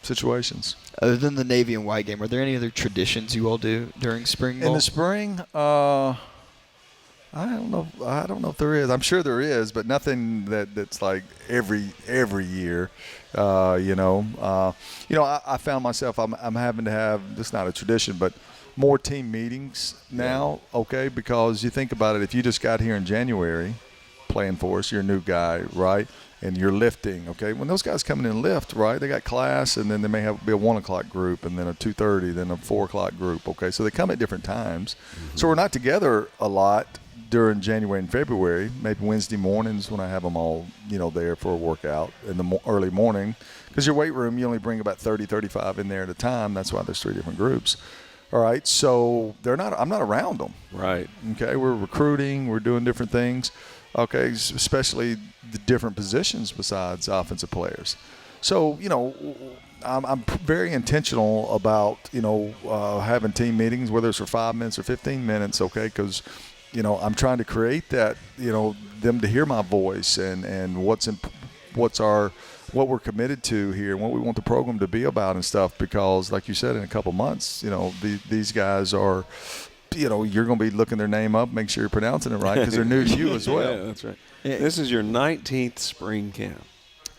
situations. Other than the Navy and white game, are there any other traditions you all do during spring ball? In the spring, I don't know if there is. I'm sure there is, but nothing that's like every year. You know, I found myself I'm having to have, this is not a tradition, but more team meetings now. Okay, because you think about it, if you just got here in January playing for us, you're a new guy, right? And you're lifting, okay? When those guys come in and lift, right, they got class, and then they may be a 1 o'clock group, and then a 2:30, then a 4 o'clock group, okay? So they come at different times. So we're not together a lot during January and February, maybe Wednesday mornings when I have them all, you know, there for a workout in the early morning. Because your weight room, you only bring about 30, 35 in there at a time. That's why there's 3 different groups. All right, so I'm not around them. Right. Okay, we're recruiting, we're doing different things. Okay, especially the different positions besides offensive players. So, you know, I'm very intentional about, you know, having team meetings, whether it's for 5 minutes or 15 minutes, okay, because, you know, I'm trying to create that, you know, them to hear my voice and what we're committed to here and what we want the program to be about and stuff, because, like you said, in a couple months, you know, these guys are – you know, you're going to be looking their name up, make sure you're pronouncing it right, because they're new to you as well. Yeah, that's right. This is your 19th spring camp.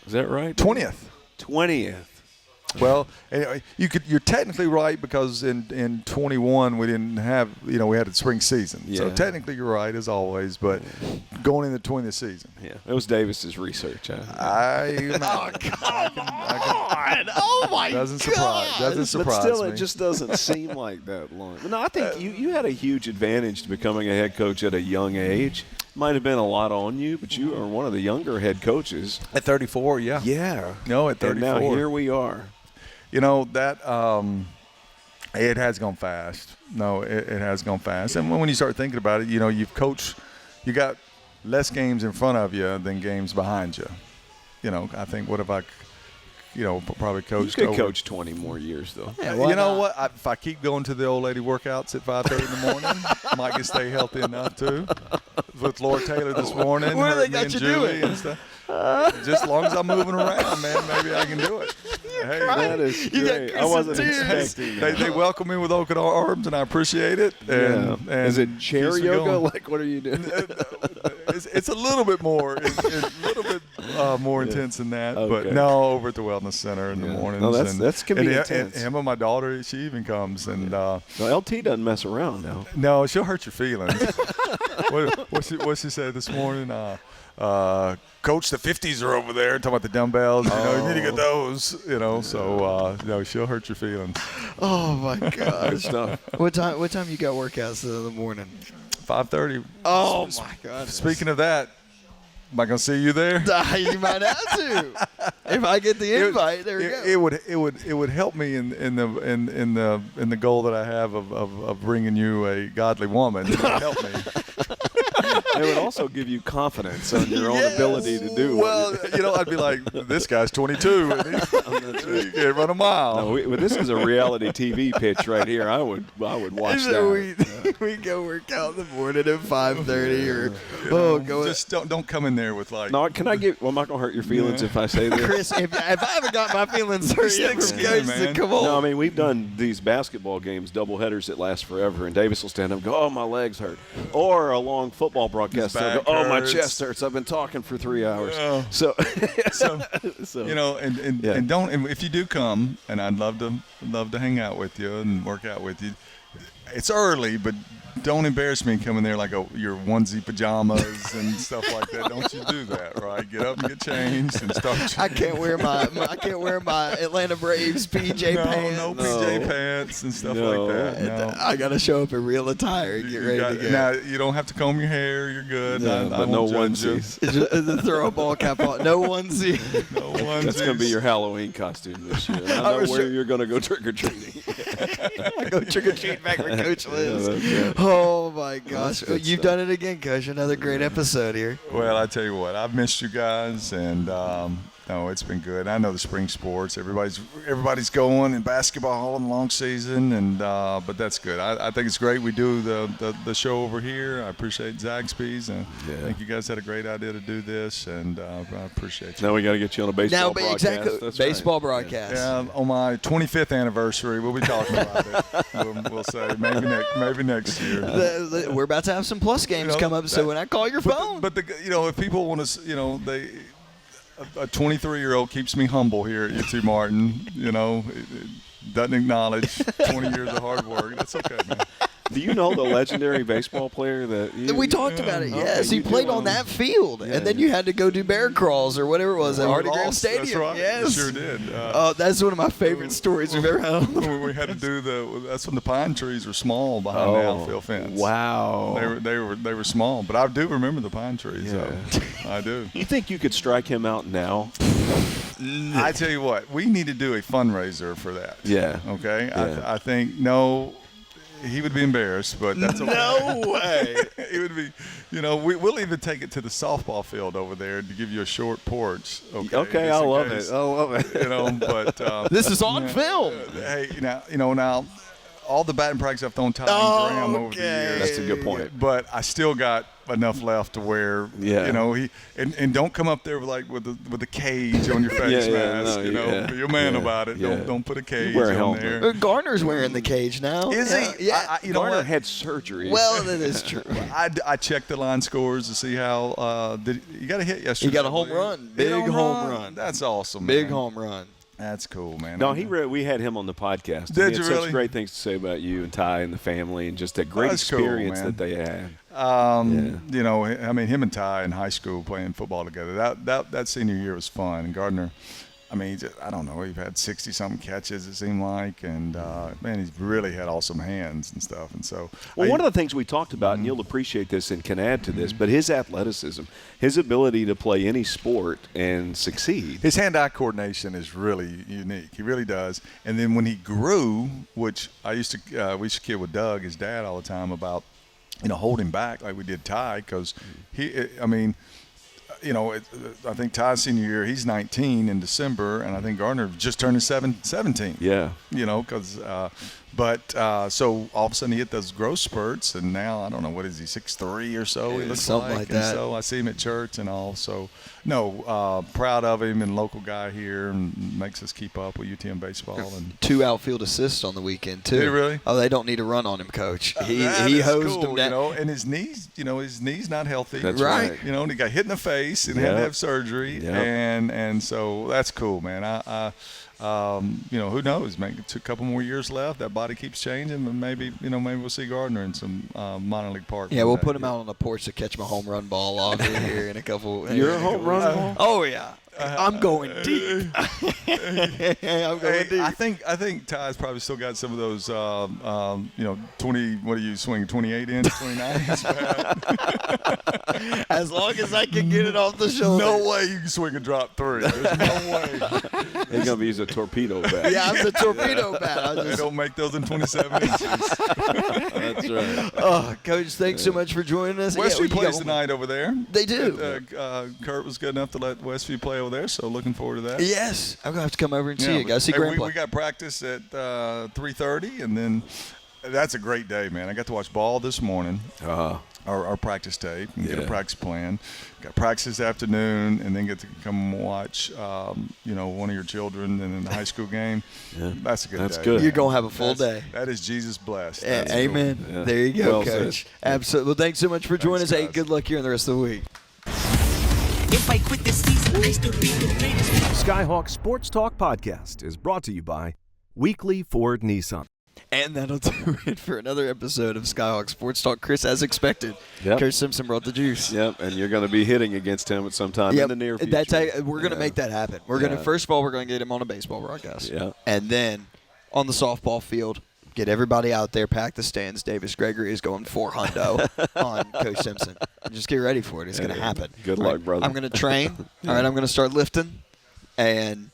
Is that right? 20th. Well, anyway, you're technically right, because in 21 we didn't have, you know, we had a spring season. Yeah. So technically you're right as always, but going into the 20th season. Yeah, it was Davis's research. Oh my Doesn't God! Surprise but still, me. it just doesn't seem like that long. But no, I think you had a huge advantage to becoming a head coach at a young age. Might have been a lot on you, but you are one of the younger head coaches. At 34, yeah. Yeah. No, at 34. And now here we are. You know, that It has gone fast. No, it has gone fast. And when you start thinking about it, you've coached, you got less games in front of you than games behind you. I think what if I, probably coached. You could coach 20 more years, though. Yeah, you know what? If I keep going to the old lady workouts at 5:30 in the morning, I might can stay healthy enough too. With Laura Taylor this morning, What do they me got and you Julie doing? and stuff. Just as long as I'm moving around, man, maybe I can do it. Hey, That is You got great. I Chris wasn't in tears. expecting that. they welcome me with open arms, and I appreciate it. And Is it chair keeps me yoga? going. Like, what are you doing? It's a little bit more, more intense than that. But Okay. no, over at the wellness center in the mornings. No, that's can be and intense. him and my daughter, she even comes, and No, LT doesn't mess around now. no, she'll hurt your feelings. what she said this morning? Coach, the 50s are over there. Talking about the dumbbells. You need to get those. So no, she'll hurt your feelings. Oh my Good gosh. stuff. What time you got workouts in the morning? 5:30. Oh my god. Speaking of that, am I gonna see you there? You might have to. If I get the invite, there we go. It would help me in the goal that I have of bringing you a godly woman. It would help me. It would also give you confidence on your own ability to do Well, I'd be like, this guy's 22. And he can't run a mile. No, this is a reality TV pitch right here. I would watch So that. we go work out in the morning at 5:30 or go. Just don't come in there with like. No, can I get? Well, I'm not gonna hurt your feelings if I say this. Chris, if I haven't got my feelings hurt yet from skin, guys man. that come on. No, I mean we've done these basketball games, double headers that last forever, and Davis will stand up and go, "Oh, my legs hurt," or a long football broadcast, His they'll go, back "Oh, my hurts." chest hurts. I've been talking for 3 hours." Oh. So, So and don't, and if you do come, and I'd love to hang out with you and work out with you. It's early, but don't embarrass me coming there like your onesie pajamas and stuff like that. Don't you do that, right? Get up and get changed and start. I can't wear my Atlanta Braves PJ pants. No PJ pants and stuff No. like that. No. I gotta show up in real attire and get ready to go. Now you don't have to comb your hair. You're good. Yeah, I but no won't judge you. onesies. Throw a ball cap on. No onesie. No onesies. That's gonna be your Halloween costume this year. And I know was where sure- you're gonna go trick or treating. I go trick or treat back with Coach Liz. that's right. Oh my gosh, good you've stuff. done it again, Coach. Another great episode here. Well, I tell you what, I've missed you guys, and no, it's been good. I know the spring sports, everybody's going in basketball in the long season, and but that's good. I think it's great. We do the show over here. I appreciate Zaxby's, and I think you guys had a great idea to do this, and I appreciate you. Now we got to get you on a baseball broadcast. exactly. That's Baseball right. broadcast. Yeah, on my 25th anniversary, we'll be talking about it. We'll say maybe next year. We're about to have some plus games come up, so when I call your phone. But if people want to, a 23-year-old keeps me humble here at UT Martin. Doesn't acknowledge 20 years of hard work. That's okay, man. Do you know the legendary baseball player that we talked about it. Yes, Okay, he you played do. on that field, Yeah. and then you had to go do bear crawls or whatever it was at Hardy Graham Lost, Stadium. That's right. Yes, Sure did. Oh, that's one of my favorite stories we've ever had. We had to do that's when the pine trees were small behind the outfield fence. Wow. They were small, but I do remember the pine trees. Yeah. I do. You think you could strike him out now? I tell you what, we need to do a fundraiser for that. Yeah. Okay. Yeah. I think no. He would be embarrassed, but that's okay. No way. It would be, we'll even take it to the softball field over there to give you a short porch. Okay, Okay, just I in love case, it. I love it. But This is on film. hey, now all the batting practice I've thrown Ty and Graham over the Okay. years. That's a good point. But I still got enough left to where, he and don't come up there with the cage on your face mask. Be a man about it. Yeah. Don't put a cage wear a on helmet. there. Garner's wearing the cage now. Is he? Yeah. You know Garner what? had surgery. Well, that is true. I checked the line scores to see how you got a hit yesterday. He got a home run. Big home run. That's awesome. Big man. home run. That's cool, man. No, we had him on the podcast. Did He you had really? such great things to say about you and Ty and the family, and just that great That's cool, experience man. that they had. Him and Ty in high school playing football together. That senior year was fun. And Gardner, I mean, I don't know. He's had 60-something catches, it seemed like, and man, he's really had awesome hands and stuff. And so, well, one of the things we talked about, and you'll appreciate this and can add to this, but his athleticism, his ability to play any sport and succeed. His hand-eye coordination is really unique. He really does. And then when he grew, which we used to kid with Doug, his dad, all the time about, holding back like we did Ty, because I think Ty's senior year, he's 19 in December, and I think Gardner just turned 17. Yeah. Because so all of a sudden he hit those growth spurts, and now I don't know, what is he, 6'3" or so? He looks something like that. And so I see him at church and all. So proud of him, and local guy here, and makes us keep up with UTM baseball. And 2 outfield assists on the weekend too. Did he really? Oh, they don't need to run on him, Coach. He is hosed cool, them down. and his knees not healthy. That's right. And he got hit in the face and had to have surgery, and so that's cool, man. Who knows? Maybe it's a couple more years left. That body keeps changing, and maybe we'll see Gardner in some minor league park. Yeah, we'll put him out on the porch to catch my home run ball off here in a couple. You're a home run ball? Oh yeah. I'm going deep. I'm going deep. I think Ty's probably still got some of those, 20. What do you swing? 28 inch, 29 inch bat. As long as I can get it off the shoulder. No way you can swing a drop 3. There's no way. He's gonna use a torpedo bat. Yeah, I'm the torpedo bat. They don't make those in 27 inches. That's right. Oh, Coach, thanks so much for joining us. Westview plays tonight over there. They do. Kurt was good enough to let Westview play over there, so looking forward to that. Yes, I'm gonna have to come over and see you. Go see Grandpa. We got practice at 3:30, and then that's a great day, man. I got to watch ball this morning. Our practice tape and get a practice plan. Got practice this afternoon, and then get to come watch, one of your children in the high school game. Yeah. That's a good day. That's good. You're going to have a full day. That is Jesus blessed. Amen. Cool. Yeah. There you go, Well Coach. said. Absolutely. Well, thanks so much for joining us. Hey, good luck here in the rest of the week. If I quit this season, I still be the greatest. Skyhawk Sports Talk Podcast is brought to you by Weekly Ford Nissan. And that'll do it for another episode of Skyhawk Sports Talk. Chris, as expected, Coach Simpson brought the juice. Yep, and you're going to be hitting against him at some time in the near future. We're going to make that happen. We're going to, first of all, we're going to get him on a baseball broadcast. Yeah. And then on the softball field, get everybody out there, pack the stands. Davis Gregory is going 400 on Coach Simpson. And just get ready for it. It's going to happen. Good luck, brother. I'm going to train. All right, I'm going to start lifting. And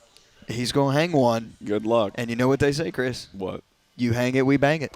he's going to hang one. Good luck. And you know what they say, Chris? What? You hang it, we bang it.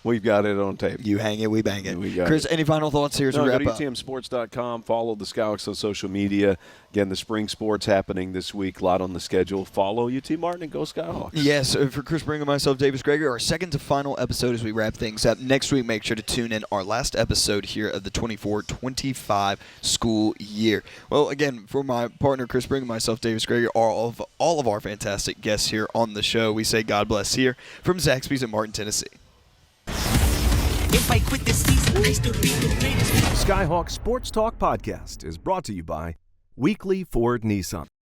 We've got it on tape. You hang it, we bang it. We got Chris, it. any final thoughts here as we Go wrap to up? UTMsports.com. Follow the Skyhawks on social media. Again, the spring sports happening this week. A lot on the schedule. Follow UT Martin and go Skyhawks. Yes, for Chris Bring and myself, Davis Gregory, our second to final episode as we wrap things up. Next week, make sure to tune in our last episode here of the 24-25 school year. Well, again, for my partner, Chris Bring and myself, Davis Gregory, all of our fantastic guests here on the show, we say God bless here from Zaxby's in Martin, Tennessee. If I quit this season, I still be the greatest. Skyhawk Sports Talk Podcast is brought to you by Weekly Ford Nissan.